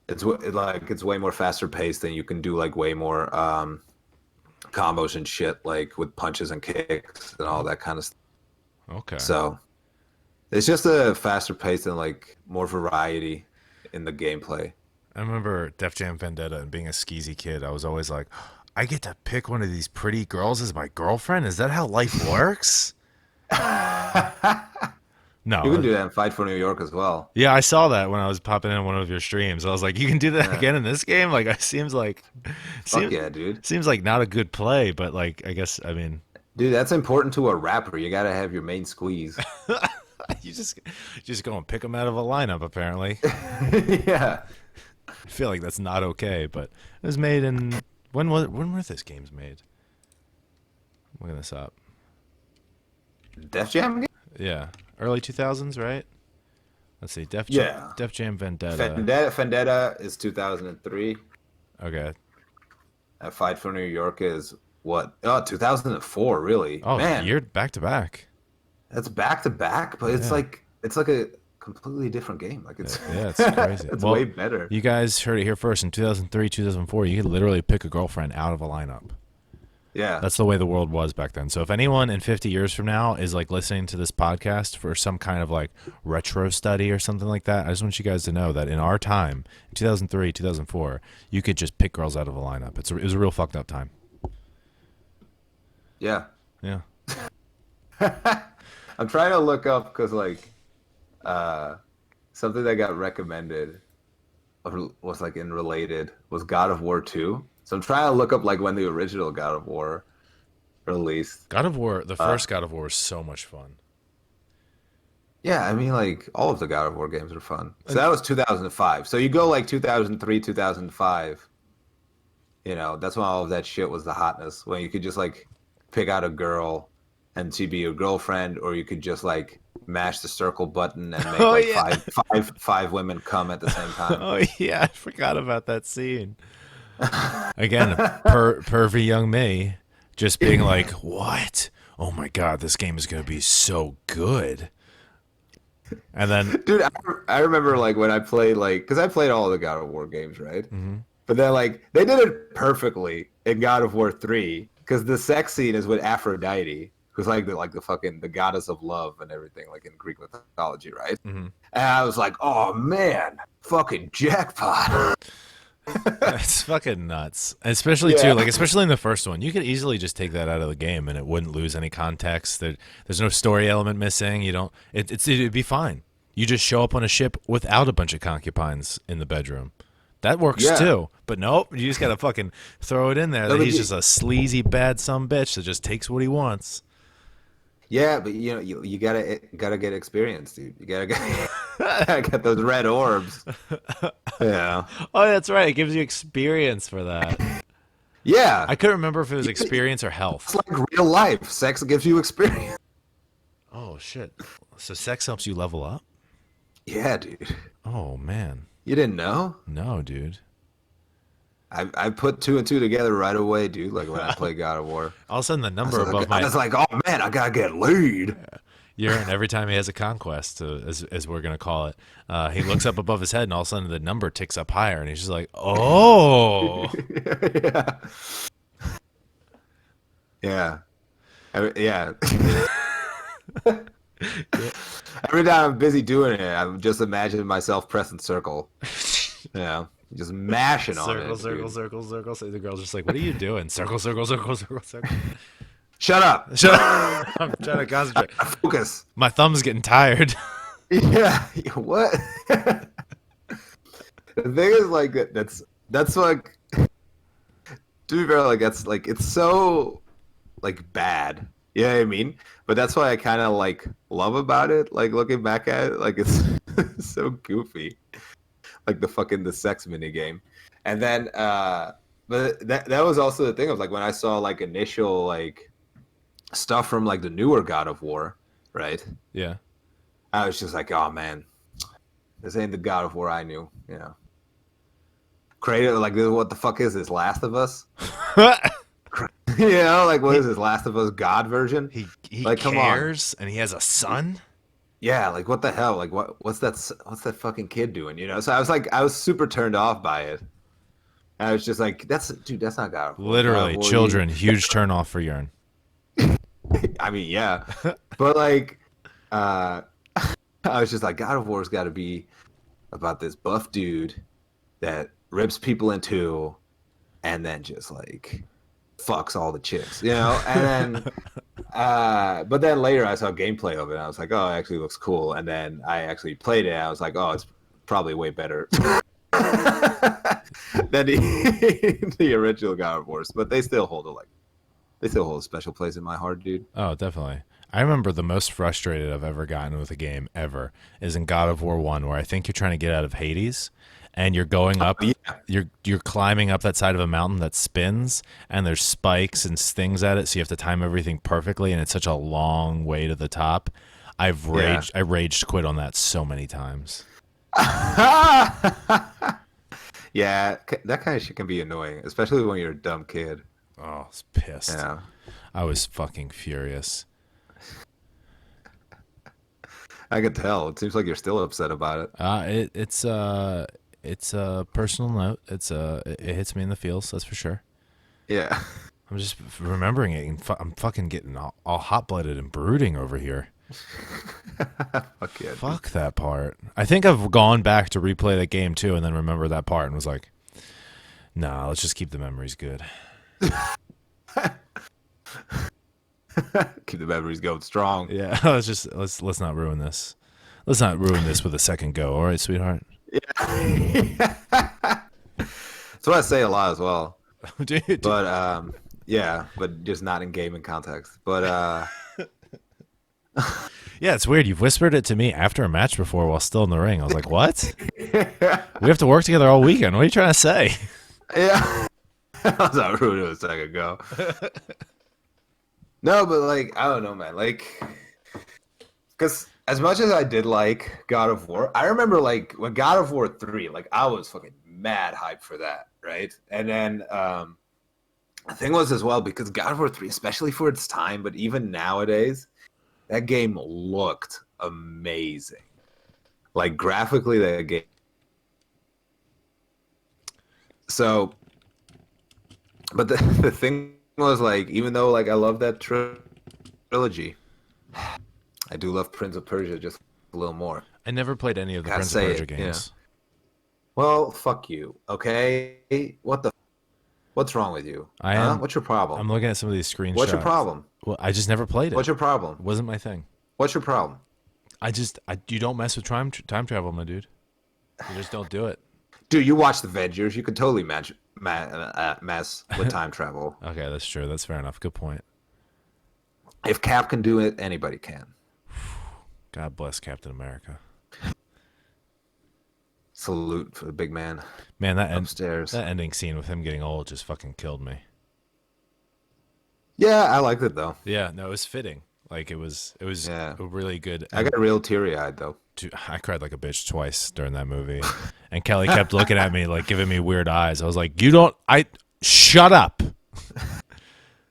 It's way more faster paced, and you can do like way more combos and shit, like with punches and kicks and all that kind of stuff. Okay. So it's just a faster pace and like more variety in the gameplay. I remember Def Jam Vendetta and being a skeezy kid. I was always like, I get to pick one of these pretty girls as my girlfriend. Is that how life works? You can No. do that in Fight for New York as well. Yeah, I saw that when I was popping in one of your streams. I was like, you can do that Yeah. again in this game? Like, it Fuck seems yeah, dude. seems like not a good play, but like, I guess I mean, Dude, that's important to a rapper. You gotta have your main squeeze. you just go and pick them out of a lineup. Apparently, Yeah. I feel like that's not okay. But it was made in when were this games made? I'm looking this up. Def Jam game? Yeah, early 2000s, right? Let's see, Yeah. Def Jam Vendetta. Vendetta is 2003. Okay. Fight for New York is what? Oh, 2004, really? Oh, Man, year back to back. that's back to back, but Yeah. it's like a completely different game. Like it's Yeah, it's crazy. it's Well, way better. you guys heard it here first. In 2003, 2004, you could literally pick a girlfriend out of a lineup. Yeah. That's the way the world was back then. So if anyone in 50 years from now is like listening to this podcast for some kind of like retro study or something like that, I just want you guys to know that in our time, in 2003, 2004, you could just pick girls out of a lineup. It was a real fucked up time. Yeah. Yeah. I'm trying to look up because like something that got recommended was like in related was God of War 2. So I'm trying to look up like when the original God of War released. God of War, the Uh, first God of War was so much fun. yeah, I mean, like all of the God of War games are fun. So And that was 2005. So you go like 2003, 2005. That's when all of that shit was the hotness. When you could just like pick out a girl and she'd be your girlfriend, or you could just like mash the circle button and make oh like yeah, five women come at the same time. oh yeah, I forgot about that scene. Again, pervy young me, just being like, "What? Oh my god, this game is gonna be so good." And then, Dude, I remember like when I played like because I played all the God of War games, right? mhm. But then like they did it perfectly in God of War 3 because the sex scene is with Aphrodite, who's like the fucking the goddess of love and everything, like in Greek mythology, right? Mhm. And I was like, oh man, fucking jackpot. It's fucking nuts. Especially too, Yeah. like especially in the first one, you could easily just take that out of the game and it wouldn't lose any context. There's no story element missing. You don't. It'd be fine. You just show up on a ship without a bunch of concubines in the bedroom. That works Yeah. too. But nope, you just gotta fucking throw it in there No, that but he's just a sleazy bad some bitch that just takes what he wants. yeah, but you gotta get experience, dude. You gotta gotta get those red orbs. Yeah. Oh, that's right. It gives you experience for that. Yeah. I couldn't remember if it was experience or It's health. like real life. Sex gives you experience. Oh shit. So sex helps you level up? Yeah, dude. Oh man. You didn't know? No, dude. I put two and two together right away, dude. Like when I play God of War, All of a sudden, the I was number above like, I my was like, oh man, I gotta get laid. urine every time he has a conquest, as we're gonna call it, he looks up above his head, and all of a sudden the number ticks up higher, and he's just like, "Oh, Yeah, yeah, yeah. Every time I'm busy doing it, I'm just imagining myself pressing circle. Just mashing on circle, it, circle, dude. circle, circle." So the girl's just like, "What are you doing? Circle, circle, circle, circle, circle." Shut up. Shut up. I'm trying to concentrate. Focus. My thumb's getting tired. Yeah. What? The thing is, like, that's like, to be fair, like that's like it's so like bad. You know what I mean? But that's why I kind of like love about it. Like looking back at it, like it's, it's so goofy. Like the sex mini game, and then but that was also the thing of like when I saw like initial like stuff from like the newer God of War, right? Yeah. I was just like, oh man, this ain't the God of War I knew. Created like what the fuck is this Last of Us? Like what is this Last of Us God version? He Like come on, cares, and he has a son. yeah, like what the hell? Like what's that fucking kid doing? So I was super turned off by it. I was just like, that's not God of War. God of Literally, War, children, huge turn off for urine. I mean, yeah, but like, I was just like, God of War's got to be about this buff dude that rips people in two, and then just like fucks all the chicks, And then, but then later I saw gameplay of it, and I was like, oh, it actually looks cool. And then I actually played it, and I was like, oh, it's probably way better than the original God of Wars. But they still hold a special place in my heart, dude. Oh, definitely. I remember the most frustrated I've ever gotten with a game ever is in God of War 1, where I think you're trying to get out of Hades and you're going up, Yeah. you're climbing up that side of a mountain that spins, and there's spikes and stings at it, so you have to time everything perfectly, and it's such a long way to the top. I raged quit on that so many times. Yeah, that kind of shit can be annoying, especially when you're a dumb kid. Oh, I was pissed. Yeah. I was fucking furious. I could tell. It seems like you're still upset about it. It's a personal note. It hits me in the feels, that's for sure. Yeah. I'm just remembering it, and I'm fucking getting all hot blooded and brooding over here. Fuck yeah. Fuck that part. I think I've gone back to replay that game too, and then remember that part and was like, "Nah, let's just keep the memories good." Keep the memories going strong. Yeah, let's not ruin this. Let's not ruin this with a second go. All right, sweetheart. Yeah. That's what I say a lot as well. Dude, But Yeah, but just not in gaming context. But Yeah, it's weird. You've whispered it to me after a match before while still in the ring. I was like, what? We have to work together all weekend. What are you trying to say? yeah, I was not rude a second ago. No, but like I don't know, man. Like, because as much as I did like God of War, I remember like when God of War 3, like I was fucking mad hype for that, right? And then the thing was as well because God of War 3, especially for its time, but even nowadays, that game looked amazing. Like graphically, that game. So, but the thing was like, even though like I love that trilogy, I do love Prince of Persia just a little more. I never played any of the Gotta Prince of say Persia it, yeah. games. Well, fuck you. Okay, what's wrong with you? I Huh? am. What's your problem? I'm looking at some of these What's your screenshots. problem? Well, I just never played it. What's your problem? It wasn't my thing. What's your problem? You don't mess with time travel, my dude. You just don't do it. Dude, you watch the Avengers. You could totally mess with time travel. Okay, that's true. That's fair enough. Good point. If Cap can do it, anybody can. God bless Captain America. Salute for the big man Man, upstairs. that ending scene with him getting old just fucking killed me. Yeah, I liked it though. Yeah, no, it was fitting. Like it was Yeah, a really good. I got real teary eyed though. I cried like a bitch twice during that movie, and Kelly kept looking at me like giving me weird eyes. I was like, "You don't, shut up."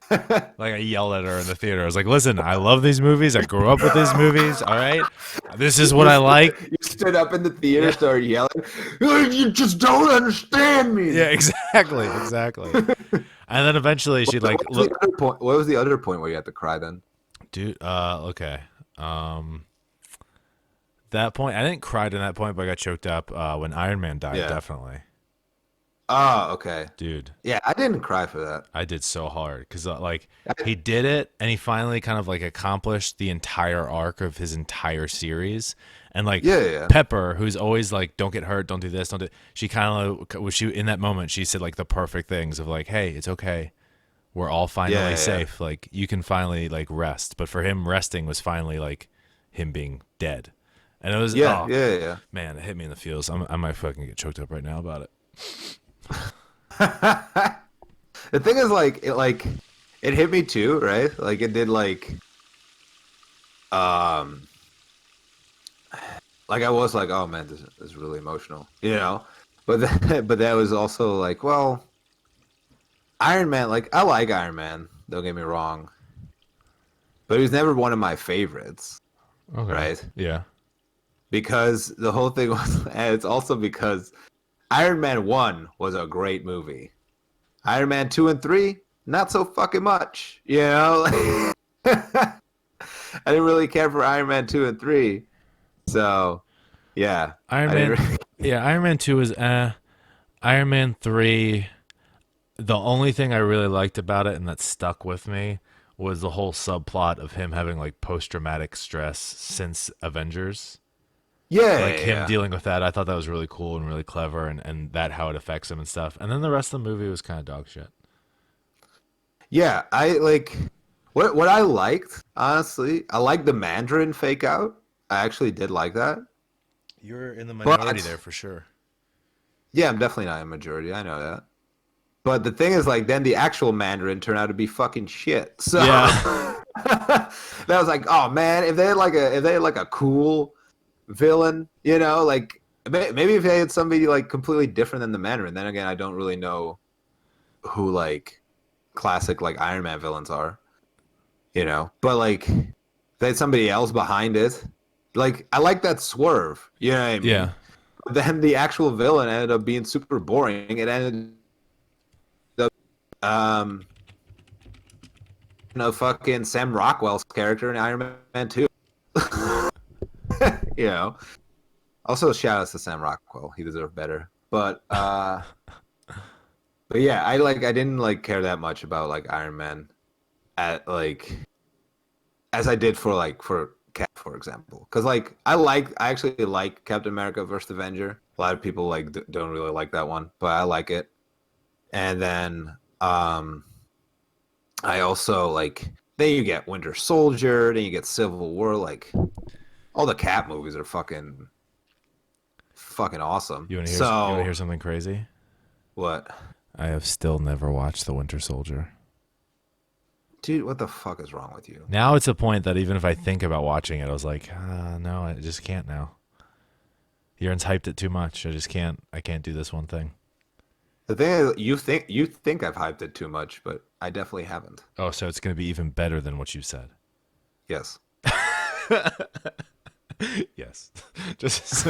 Like I yelled at her in the theater. I was like, "Listen, I love these movies. I grew up with these movies. All right, this is what I like." You stood up in the theater, started yelling. You just don't understand me. Yeah, exactly, exactly. And then eventually she'd like look. What was the other point where you had to cry then? Dude, okay. That point, I didn't cry to that point, but I got choked up when Iron Man died. Yeah. Definitely, Oh, okay. dude. Yeah, I didn't cry for that. I did so hard because like he did it, and he finally kind of like accomplished the entire arc of his entire series. And like Yeah, yeah. Pepper, who's always like, "Don't get hurt, don't do this, don't do." She kind of was she in that moment. She said like the perfect things of like, "Hey, it's okay. We're all finally Yeah, yeah. safe. Like you can finally like rest." But for him, resting was finally like him being dead. And it was Yeah, oh yeah, yeah. man, it hit me in the feels. I might fucking get choked up right now about it. The thing is, it hit me too, right? Like it did, um, like I was like, oh man, this is really emotional, you know. But but that was also like, well, Iron Man. Like I like Iron Man. Don't get me wrong, but he was never one of my favorites, Okay. right? Yeah. Because the whole thing was, and it's also because Iron Man 1 was a great movie. Iron Man 2 and 3, not so fucking much. You know? I didn't really care for Iron Man 2 and 3. So, yeah. Iron I didn't Man. really... Yeah, Iron Man 2 is Iron Man 3. The only thing I really liked about it and that stuck with me was the whole subplot of him having like post traumatic stress since Avengers. Yeah, Like him yeah. dealing with that, I thought that was really cool and really clever, and that how it affects him and stuff. And then the rest of the movie was kind of dog shit. Yeah, I like... What I liked, honestly, I liked the Mandarin fake out. I actually did like that. You're in the minority But, there for sure. yeah, I'm definitely not a majority. I know that. But the thing is, like, then the actual Mandarin turned out to be fucking shit. So Yeah. that was like, oh man, if they had like a cool villain, you know, like maybe if they had somebody like completely different than the Mandarin. Then again, I don't really know who like classic like Iron Man villains are, you know. But like, if they had somebody else behind it. Like, I like that swerve. You know what I mean? Yeah. But then the actual villain ended up being super boring. It ended up, fucking Sam Rockwell's character in Iron Man 2. You know. Also, shout outs to Sam Rockwell. He deserved better. But yeah, I didn't like care that much about like Iron Man at like as I did for Cap, for example. Because like I actually like Captain America versus Avenger. A lot of people like don't really like that one, but I like it. And then I also like then you get Winter Soldier, then you get Civil War. Like all the Cap movies are fucking awesome. You want to So hear something crazy? what, I have still never watched The Winter Soldier. dude? What the fuck is wrong with you? Now it's a point that even if I think about watching it, I was like, no, I just can't now. Jurn's hyped it too much. I just can't. I can't do this one thing. The thing is, you think I've hyped it too much, but I definitely haven't. Oh, so it's going to be even better than what you said. Yes. Yes. Just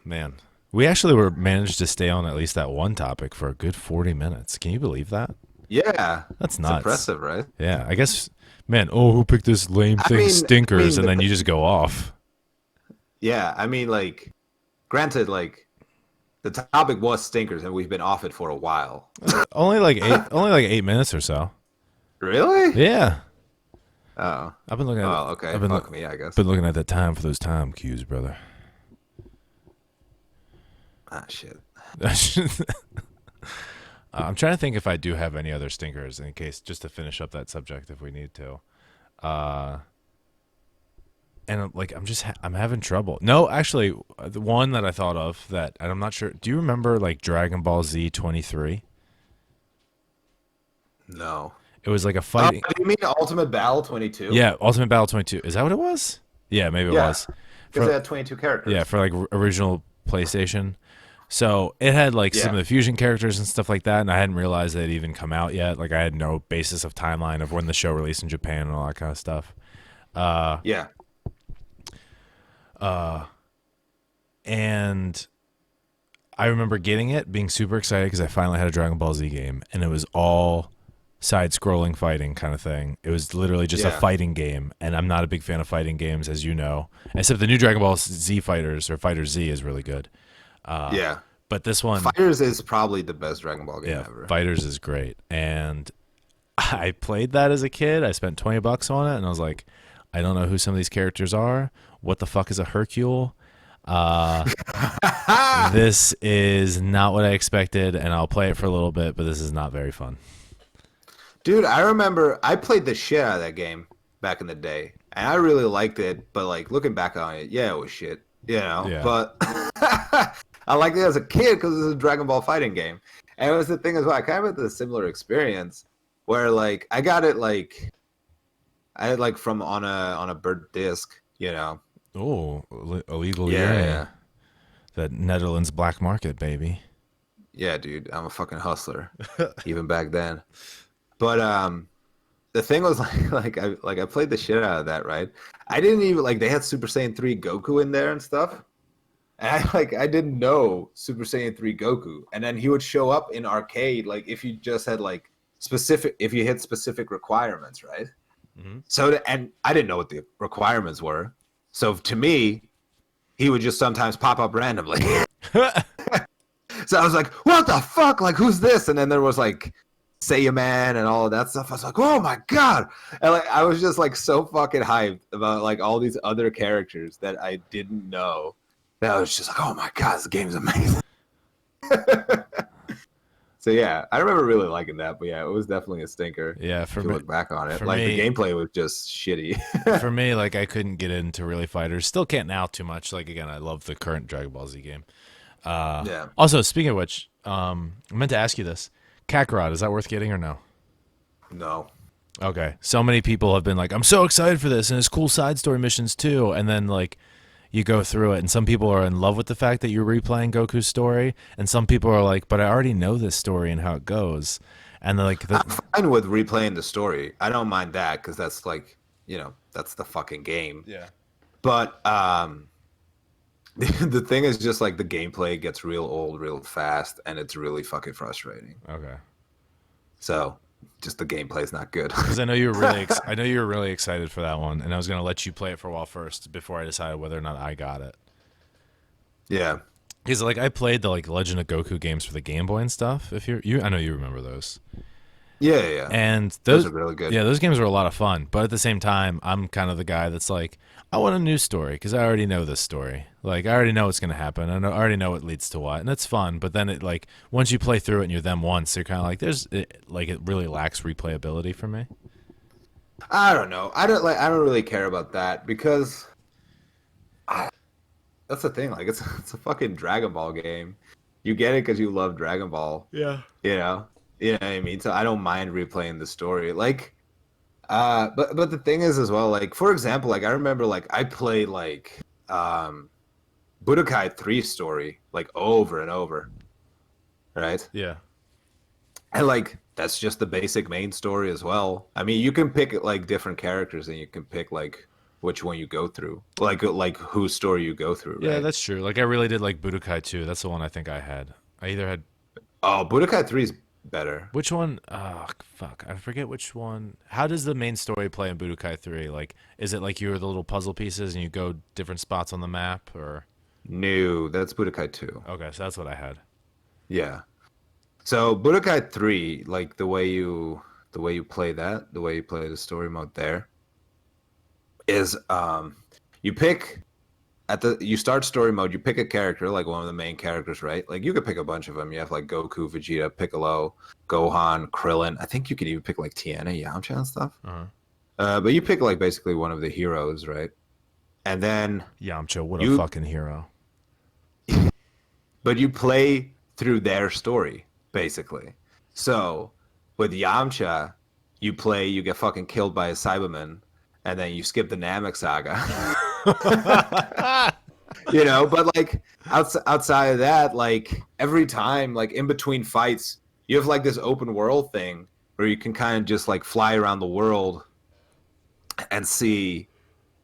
man. We actually were managed to stay on at least that one topic for a good 40 minutes. Can you believe that? Yeah, That's it's nuts. impressive, right? Yeah, I guess, man, oh, who picked this lame I thing, mean, I stinkers, mean, and the, then you just go off. yeah, I mean, like, granted, like, the topic was stinkers, and we've been off it for a while. Only like 8 minutes or so. Really? Yeah. Oh, I've been looking at oh, okay. I've been Fuck me, I guess. been looking at that time for those time cues, brother. Ah, shit. I'm trying to think if I do have any other stinkers in case, just to finish up that subject if we need to. Uh, and like I'm having trouble. No, actually, the one that I thought of that, and I'm not sure. Do you remember like Dragon Ball Z 23? No. It was like a Oh, fighting. do you mean Ultimate Battle 22? Yeah, Ultimate Battle 22. Is that what it was? Yeah, maybe it Yeah, was. because For they had 22 Yeah, characters. for like original PlayStation. So it had like some Yeah, of the fusion characters and stuff like that, and I hadn't realized they'd even come out yet. Like I had no basis of timeline of when the show released in Japan and all that kind of stuff. Uh, yeah. and I remember getting it, being super excited because I finally had a Dragon Ball Z game, and it was all side-scrolling fighting kind of thing. It was literally just a Yeah. fighting game, and I'm not a big fan of fighting games, as you know. Except the new Dragon Ball Z Fighters or Fighter Z is really good. Yeah. But this one, Fighters is probably the best Dragon Ball game yeah, ever. Fighters is great. And I played that as a kid. I spent $20 on it, and I was like, I don't know who some of these characters are. What the fuck is a Hercule? Uh, this is not what I expected, and I'll play it for a little bit, but this is not very fun. Dude, I remember I played the shit out of that game back in the day, and I really liked it. But like looking back on it, yeah, it was shit, you know. Yeah. But I liked it as a kid because it was a Dragon Ball fighting game, and it was the thing as well. I kind of had a similar experience where like I had like from on a bird disc, you know. Oh, illegal Yeah, urine. yeah, That Netherlands black market, baby. yeah, dude. I'm a fucking hustler, even back then. But the thing was I played the shit out of that, right? I didn't even like they had Super Saiyan 3 Goku in there and stuff. And I didn't know Super Saiyan 3 Goku. And then he would show up in arcade like if you just had like specific if you hit specific requirements, right? Mm-hmm. And I didn't know what the requirements were. So to me, he would just sometimes pop up randomly. So I was like, what the fuck? Like who's this? And then there was like Man and all of that stuff. I was like, oh my god! And like I was just like so fucking hyped about like all these other characters that I didn't know. That I was just like, oh my god, this game's amazing. So yeah, I remember really liking that, but yeah, it was definitely a stinker. Yeah, If you look back on it, like me, the gameplay was just shitty. for me, like I couldn't get into really fighters. Still can't now too much. Like again, I love the current Dragon Ball Z game. Yeah. Also, speaking of which, I meant to ask you this: Kakarot, is that worth getting or no? No. Okay. So many people have been like, I'm so excited for this, and it's cool side story missions too. And then like you go through it, and some people are in love with the fact that you're replaying Goku's story, and some people are like, but I already know this story and how it goes. And they're like, I'm fine with replaying the story. I don't mind that because that's like, you know, that's the fucking game. yeah. But the thing is just like the gameplay gets real old real fast and it's really fucking frustrating. Okay. So just the gameplay is not good. Because I know you were I know you were really excited for that one, and I was gonna let you play it for a while first before I decided whether or not I got it. Yeah. Because like I played the like Legend of Goku games for the Game Boy and stuff. If I know you remember those. Yeah, yeah, yeah. And Those are those, really good. yeah, those games were a lot of fun. But at the same time, I'm kind of the guy that's like, I want a new story because I already know this story. Like, I already know what's going to happen. I already know what leads to what. And it's fun. But then it, like, once you play through it and you're them once, you're kind of like, like, it really lacks replayability for me. I don't know. I don't really care about that because that's the thing. Like it's a fucking Dragon Ball game. You get it because you love Dragon Ball. Yeah. You know. You know what I mean? So I don't mind replaying the story. Like but the thing is as well, like for example, like I remember like I played like um Budokai 3 story like over and over, right? Yeah. And like that's just the basic main story as well. I mean, you can pick like different characters and you can pick like which one you go through. Like whose story you go through, Yeah, right? that's true. Like, I really did like Budokai 2. That's the one I think I had. I either had Oh, Budokai 3 is better. which one? Oh, fuck. I forget which one. How does the main story play in Budokai 3? Like, is it like you're the little puzzle pieces and you go different spots on the map? Or. No, that's Budokai 2. Okay, so that's what I had. Yeah. So Budokai 3, like the way you play that, the way you play the story mode there is you pick at the you start story mode, you pick a character, like one of the main characters, right? Like you could pick a bunch of them. You have like Goku, Vegeta, Piccolo, Gohan, Krillin. I think you could even pick like Tiana, Yamcha and stuff. Uh-huh. But you pick like basically one of the heroes, right? And then Yamcha, what a you fucking hero. but you play through their story, basically. So with Yamcha, you get fucking killed by a Cyberman, and then you skip the Namek saga. You know, but like outside of that, like every time, like in between fights, you have like this open world thing where you can kind of just like fly around the world and see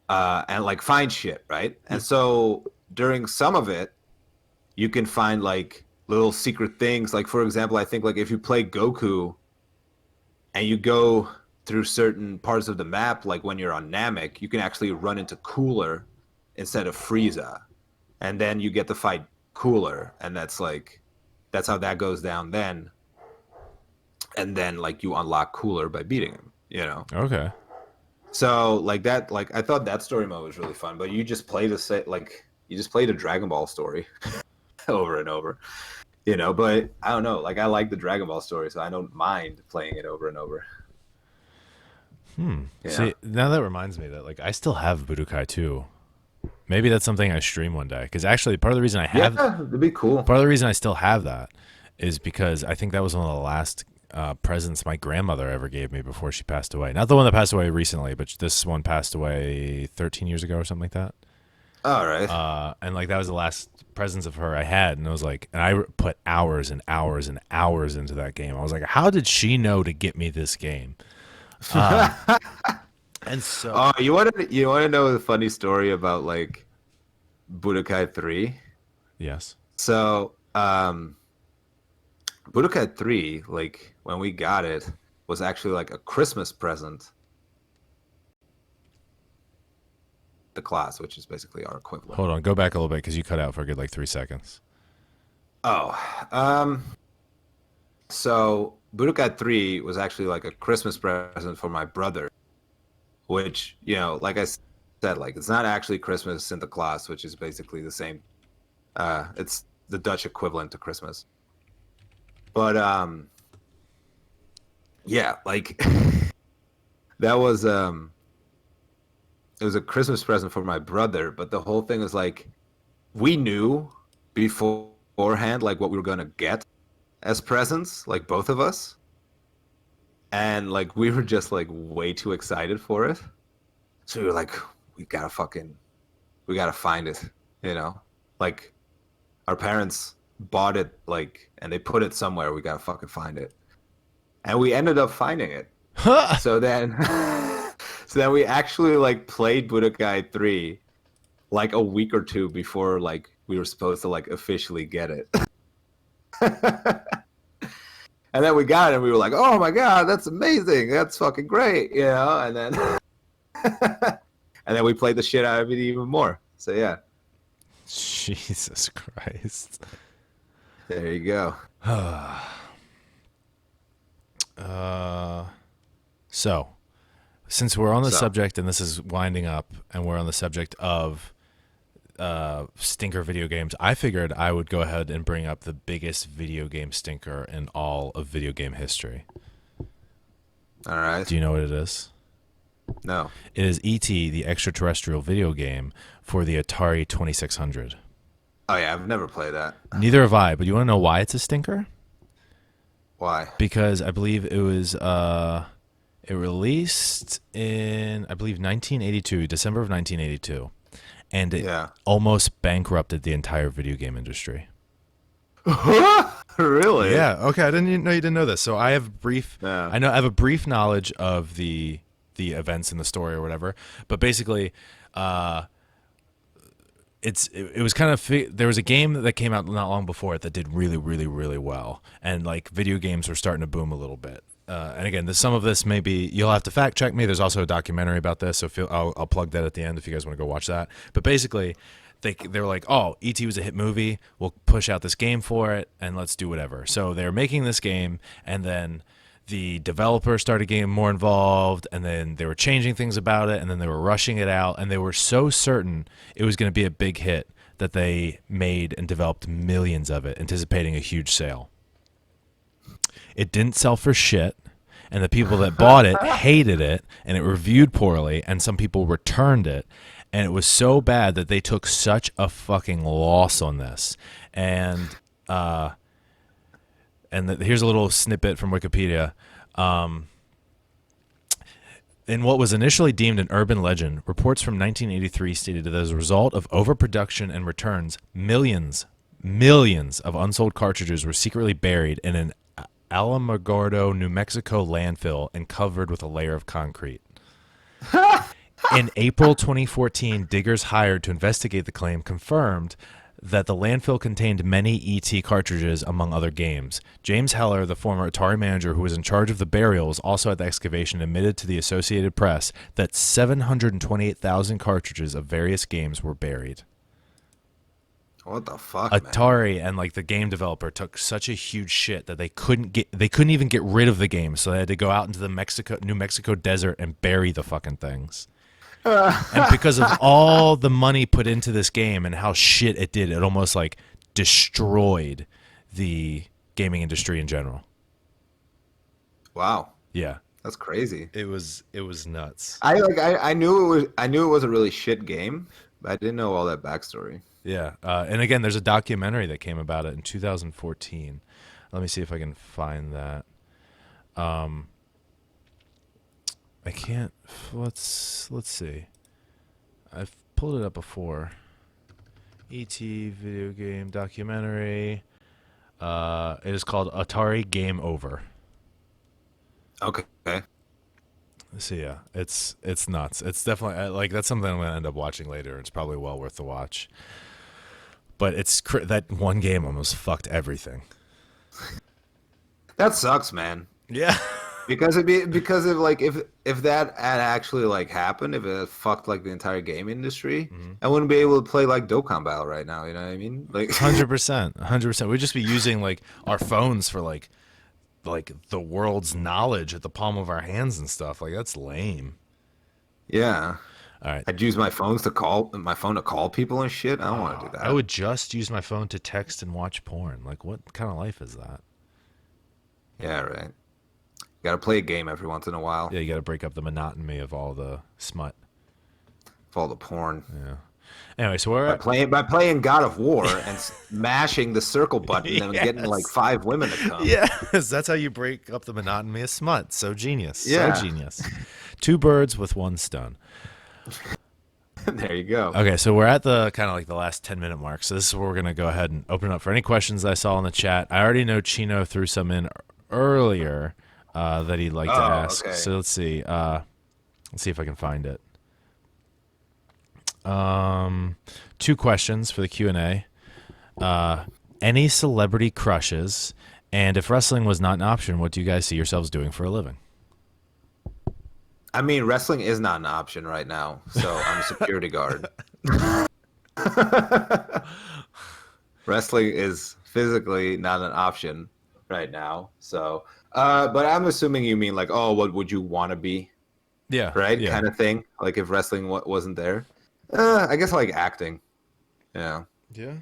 and like find shit, right? And so during some of it, you can find like little secret things. Like for example, I think like if you play Goku and you go through certain parts of the map, like when you're on Namek, you can actually run into Cooler instead of Frieza, and then you get to fight Cooler, and that's how that goes down then. And then like you unlock Cooler by beating him, you know. Okay. So like that, like I thought that story mode was really fun, but you just play the set like you just played a Dragon Ball story over and over, you know. But I don't know, like I like the Dragon Ball story, so I don't mind playing it over and over. Yeah. See, now that reminds me that like I still have Budokai 2. Maybe that's something I stream one day. Because actually, Yeah, it'd be cool. part of the reason I still have that is because I think that was one of the last presents my grandmother ever gave me before she passed away. Not the one that passed away recently, but this one passed away 13 years ago or something like that. All right. And like that was the last presents of her I had, and it was like, and I put hours and hours and hours into that game. I was like, how did she know to get me this game? And so, Oh, you want to know the funny story about like Budokai 3? yes. So, Budokai 3, like when we got it, was actually like a Christmas present. The class, which is basically our equivalent. Hold on, go back a little bit because you cut out for a good like 3 seconds. Oh, um, so Budokai 3 was actually like a Christmas present for my brother, which, you know, like I said, like it's not actually Christmas in the class, which is basically the same. It's the Dutch equivalent to Christmas. But yeah, like that was it was a Christmas present for my brother, but the whole thing was like we knew beforehand like what we were gonna get as presents, like both of us. And like we were just like way too excited for it. So we were like, we gotta find it, you know? Like our parents bought it like and they put it somewhere, we gotta fucking find it. And we ended up finding it. So then so then we actually like played Budokai 3 like a week or two before like we were supposed to like officially get it. And then we got it and we were like, oh my God, that's amazing. That's fucking great. You know, and then and then we played the shit out of it even more. So yeah, Jesus Christ. there you go. Uh, so since we're on the So, subject, and this is winding up, and we're on the subject of stinker video games, I figured I would go ahead and bring up the biggest video game stinker in all of video game history. all right. Do you know what it is? No. It is E.T., the extraterrestrial video game for the Atari 2600. Oh yeah, I've never played that. Neither have I, but you want to know why it's a stinker? Why? Because I believe it was it released in, I believe, 1982, December of 1982, and it Yeah. almost bankrupted the entire video game industry. Really? Yeah. Okay. I didn't even know you didn't know this. So I have brief. Yeah. I have a brief knowledge of the events in the story or whatever. But basically, it was kind of there was a game that came out not long before it that did really really really well, and like video games were starting to boom a little bit. And again, some of this may be, you'll have to fact check me. There's also a documentary about this, so I'll plug that at the end if you guys want to go watch that. But basically, they were like, oh, E.T. was a hit movie. We'll push out this game for it, and let's do whatever. So they're making this game, and then the developer started getting more involved, and then they were changing things about it, and then they were rushing it out, and they were so certain it was going to be a big hit that they made and developed millions of it, anticipating a huge sale. It didn't sell for shit, and the people that bought it hated it, and it reviewed poorly, and some people returned it, and it was so bad that they took such a fucking loss on this. And here's a little snippet from Wikipedia. In what was initially deemed an urban legend, reports from 1983 stated that as a result of overproduction and returns, millions of unsold cartridges were secretly buried in an Alamogordo, New Mexico landfill and covered with a layer of concrete. In April 2014, diggers hired to investigate the claim confirmed that the landfill contained many E.T. cartridges, among other games. James Heller, the former Atari manager who was in charge of the burials, also at the excavation, admitted to the Associated Press that 728,000 cartridges of various games were buried. What the fuck, man? Atari and like the game developer took such a huge shit that they couldn't even get rid of the game, so they had to go out into the New Mexico desert and bury the fucking things. And because of all the money put into this game and how shit it did, it almost like destroyed the gaming industry in general. Wow. Yeah. That's crazy. It was nuts. I knew it was a really shit game, but I didn't know all that backstory. Yeah. And again, there's a documentary that came about it in 2014. Let me see if I can find that. I can't. Let's see. I've pulled it up before. E.T. video game documentary. It is called Atari Game Over. Okay. So yeah, it's nuts. It's definitely like that's something I'm gonna end up watching later. It's probably well worth the watch. But that one game almost fucked everything. That sucks, man. Yeah. Because of like if that had actually like happened, if it had fucked like the entire game industry, I wouldn't be able to play like Dokkan Battle right now. You know what I mean? Like 100%. We'd just be using like our phones for like the world's knowledge at the palm of our hands and stuff. Like that's lame. yeah. All right. I'd use my phone to call people and shit. I don't want to do that. I would just use my phone to text and watch porn. Like what kind of life is that? Yeah, right. Got to play a game every once in a while. Yeah, you got to break up the monotony of all the smut. For all the porn. Yeah. Anyway, so we're by playing God of War and smashing the circle button and getting like 5 women to come. Yes, that's how you break up the monotony of smut. So genius. Yeah. So genius. 2 birds with 1 stone. There you go. Okay, so we're at the kind of like the last 10-minute mark. So this is where we're going to go ahead and open up for any questions I saw in the chat. I already know Chino threw some in earlier that he'd like to ask. Okay. So let's see. Let's see if I can find it. 2 questions for the Q&A. Any celebrity crushes? And if wrestling was not an option, what do you guys see yourselves doing for a living? I mean, wrestling is not an option right now, so I'm a security guard. Wrestling is physically not an option. right now. So, but I'm assuming you mean like, oh, what would you want to be, Yeah, right? yeah, Kind of thing. Like if wrestling wasn't there. I guess like acting. Yeah. yeah.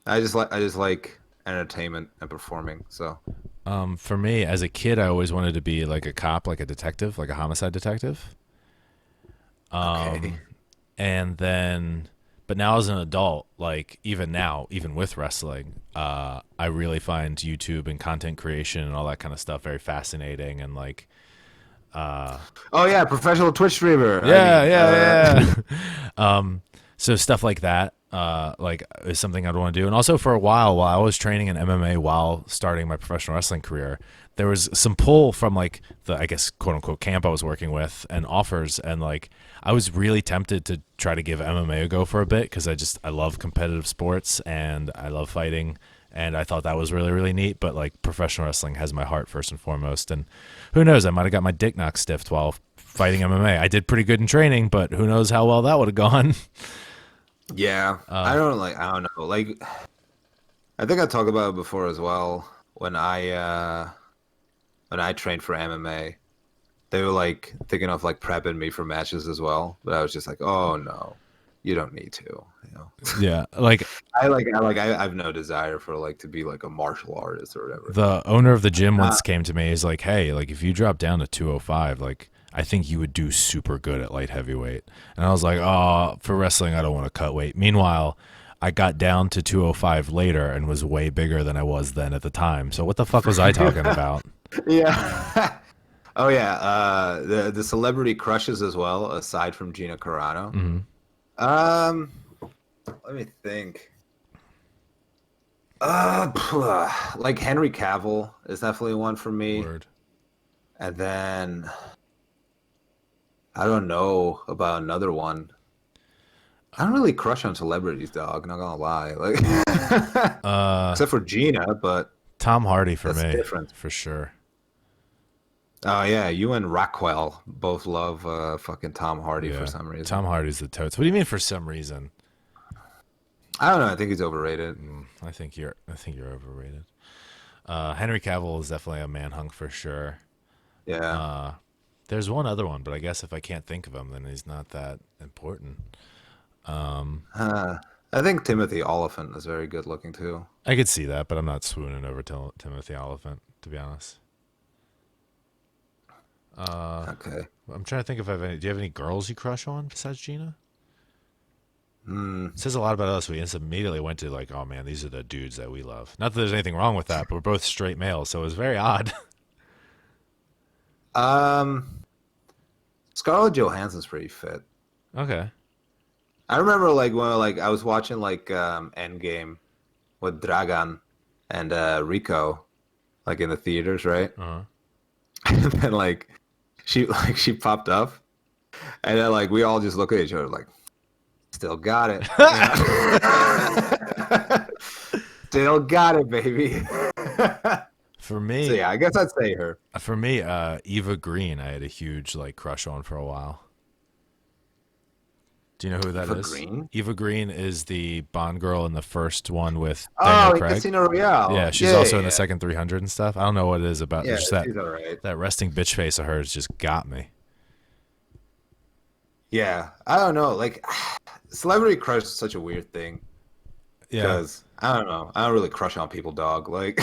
I just like entertainment and performing. So, For me, as a kid, I always wanted to be like a cop, like a detective, like a homicide detective. okay. And then, but now as an adult, like even now, even with wrestling, I really find YouTube and content creation and all that kind of stuff very fascinating. And like, uh, Oh yeah, professional Twitch streamer. I yeah, mean, yeah, yeah. So stuff like that, like is something I'd want to do. And also for a while I was training in MMA while starting my professional wrestling career, there was some pull from like the, I guess, quote unquote camp I was working with and offers. And like, I was really tempted to try to give MMA a go for a bit because I love competitive sports and I love fighting. And I thought that was really, really neat. But like professional wrestling has my heart first and foremost. And who knows, I might have got my dick knocked stiff while fighting MMA. I did pretty good in training, but who knows how well that would have gone. yeah. I don't know. Like I think I talked about it before as well when I trained for MMA. They were like thinking of like prepping me for matches as well, but I was just like, "Oh no. You don't need to, you know." Yeah, like I have no desire for like to be like a martial artist or whatever. the owner of the gym Uh, once came to me. He's like, "Hey, like if you drop down to 205, like I think you would do super good at light heavyweight." And I was like, "Oh, for wrestling, I don't want to cut weight." Meanwhile, I got down to 205 later and was way bigger than I was then at the time. So what the fuck was I talking about? yeah. Oh yeah, the celebrity crushes as well, aside from Gina Carano. Hmm. Um, Let me think. Like Henry Cavill is definitely one for me, Word. and then I don't know about another one. I don't really crush on celebrities, dog. Not gonna lie, like Uh, except for Gina, but Tom Hardy for that's me, different. for sure. Oh yeah, you and Rockwell both love fucking Tom Hardy for Yeah, some reason. Tom Hardy's the totes. What do you mean for some reason? I don't know. I think he's overrated. I think you're overrated. Henry Cavill is definitely a man hunk for sure. Yeah. Uh, there's one other one, but I guess if I can't think of him, then he's not that important. Um, I think Timothy Oliphant is very good looking too. I could see that, but I'm not swooning over Timothy Oliphant, to be honest. Uh, Okay. I'm trying to think if I have any. Do you have any girls you crush on besides Gina? Hmm. It says a lot about us. We immediately went to like, oh man, these are the dudes that we love. Not that there's anything wrong with that, but we're both straight males, so it was very odd. Um, Scarlett Johansson's pretty fit. Okay. I remember like when like I was watching like Endgame with Dragan and Rico like in the theaters, right? Uh-huh. And then she popped up, and then like we all just look at each other like, still got it, you know? Still got it, baby. For So me, yeah, I guess I'd say her. Eva Green, I had a huge like crush on for a while. Do you know who that Eva is? Green. Eva Green is the Bond girl in the first one with Daniel Oh, in Craig. Casino Royale. Yeah, she's Yeah, also in the yeah, second 300 and stuff. I don't know what it is about. yeah. Just that She's all right. that resting bitch face of hers just got me. Yeah, I don't know. Like, celebrity crush is such a weird thing Yeah. because I don't know. I don't really crush on people, dog. Like,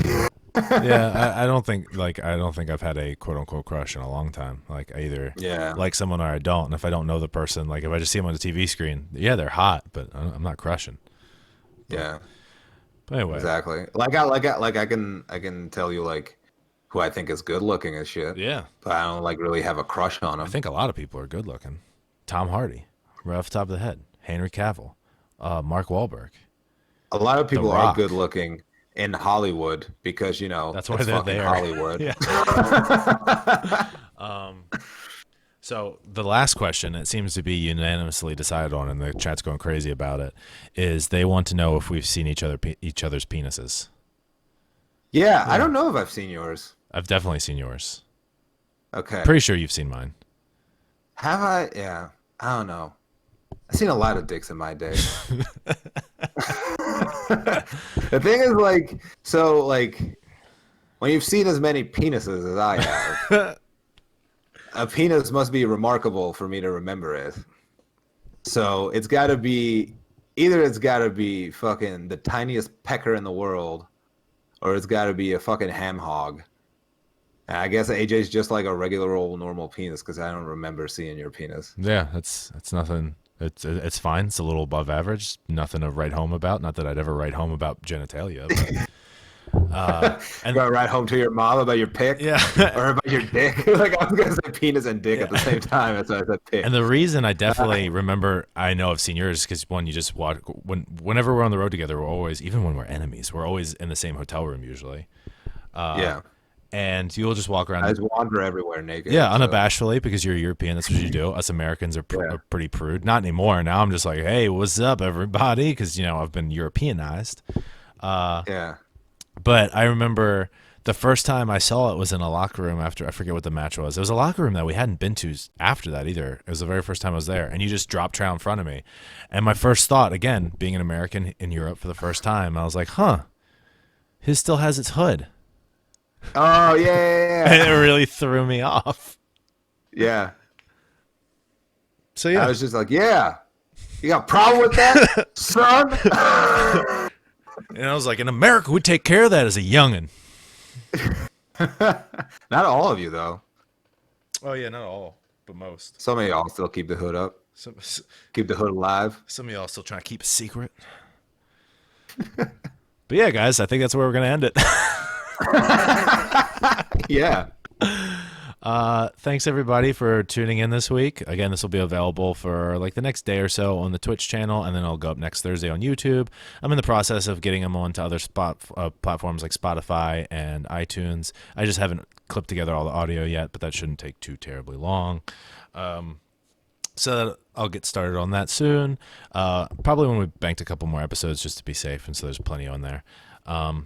Yeah, I don't think I've had a quote unquote crush in a long time. Like I either yeah, like someone or I don't. And if I don't know the person, like if I just see them on the TV screen, yeah, they're hot, but I'm not crushing. But, yeah, but anyway, exactly. I can tell you like who I think is good looking as shit, yeah, but I don't like really have a crush on I him. think a lot of people are good looking. Tom Hardy, right off the top of the head. Henry Cavill, Mark Wahlberg, A lot of The people are Rock. good looking in Hollywood because That's why it's they're fucking there. Hollywood. Yeah. Um, so the last question, it seems to be unanimously decided on, and the chat's going crazy about it, is they want to know if we've seen each other's penises. Yeah, I Yeah. don't know if I've seen yours. I've definitely seen yours. Okay. Pretty sure you've seen mine. Have I? Yeah. I don't know. I've seen a lot of dicks in my day. The thing is, like, so, like, when you've seen as many penises as I have, a penis must be remarkable for me to remember it. So it's got to be either it's got to be fucking the tiniest pecker in the world, or it's got to be a fucking ham hog. And I guess AJ's just like a regular old normal penis because I don't remember seeing your penis. Yeah, it's nothing. It's fine. It's a little above average. Nothing to write home about. Not that I'd ever write home about genitalia. You gotta write home to your mom about your pick, Yeah. or about your dick. Like I was gonna say penis and dick at the same time. That's why I said pick. And the reason I definitely remember, I know I've seen yours, because one, you just watch whenever we're on the road together, we're always, even when we're enemies, we're always in the same hotel room usually. Yeah. And you'll just walk around. I just wander everywhere naked. Yeah, so. unabashedly, because you're European. That's what you do. Us Americans are, are pretty prude. Not anymore. Now I'm just like, hey, what's up, everybody? Because, I've been Europeanized. Yeah. But I remember the first time I saw it was in a locker room after, I forget what the match was. It was a locker room that we hadn't been to after that either. It was the very first time I was there. And you just dropped trow in front of me. And my first thought, again, being an American in Europe for the first time, I was like, his still has its hood. Oh, yeah. And it really threw me off. Yeah. So, yeah. I was just like, yeah. You got a problem with that, son? And I was like, in America, we take care of that as a youngin'. Not all of you, though. Oh, yeah, not all, but most. Some of y'all still keep the hood up. Keep the hood alive. Some of y'all still trying to keep a secret. But yeah, guys, I think that's where we're going to end it. Yeah. Thanks everybody for tuning in this week. Again, this will be available for like the next day or so on the Twitch channel, and then it'll go up next Thursday on YouTube. I'm in the process of getting them onto other platforms like Spotify and iTunes. I just haven't clipped together all the audio yet, but that shouldn't take too terribly long. So I'll get started on that soon. Probably when we banked a couple more episodes just to be safe, and so there's plenty on there.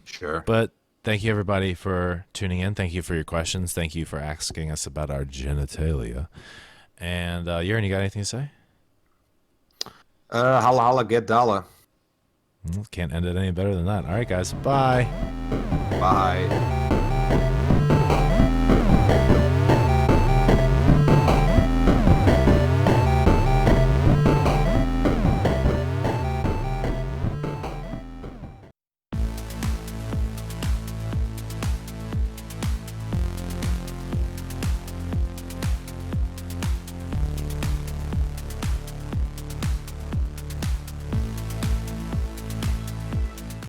Sure. But thank you, everybody, for tuning in. Thank you for your questions. Thank you for asking us about our genitalia. And, Jurn, you got anything to say? Holla, holla, get dollar. Can't end it any better than that. All right, guys. Bye. Bye.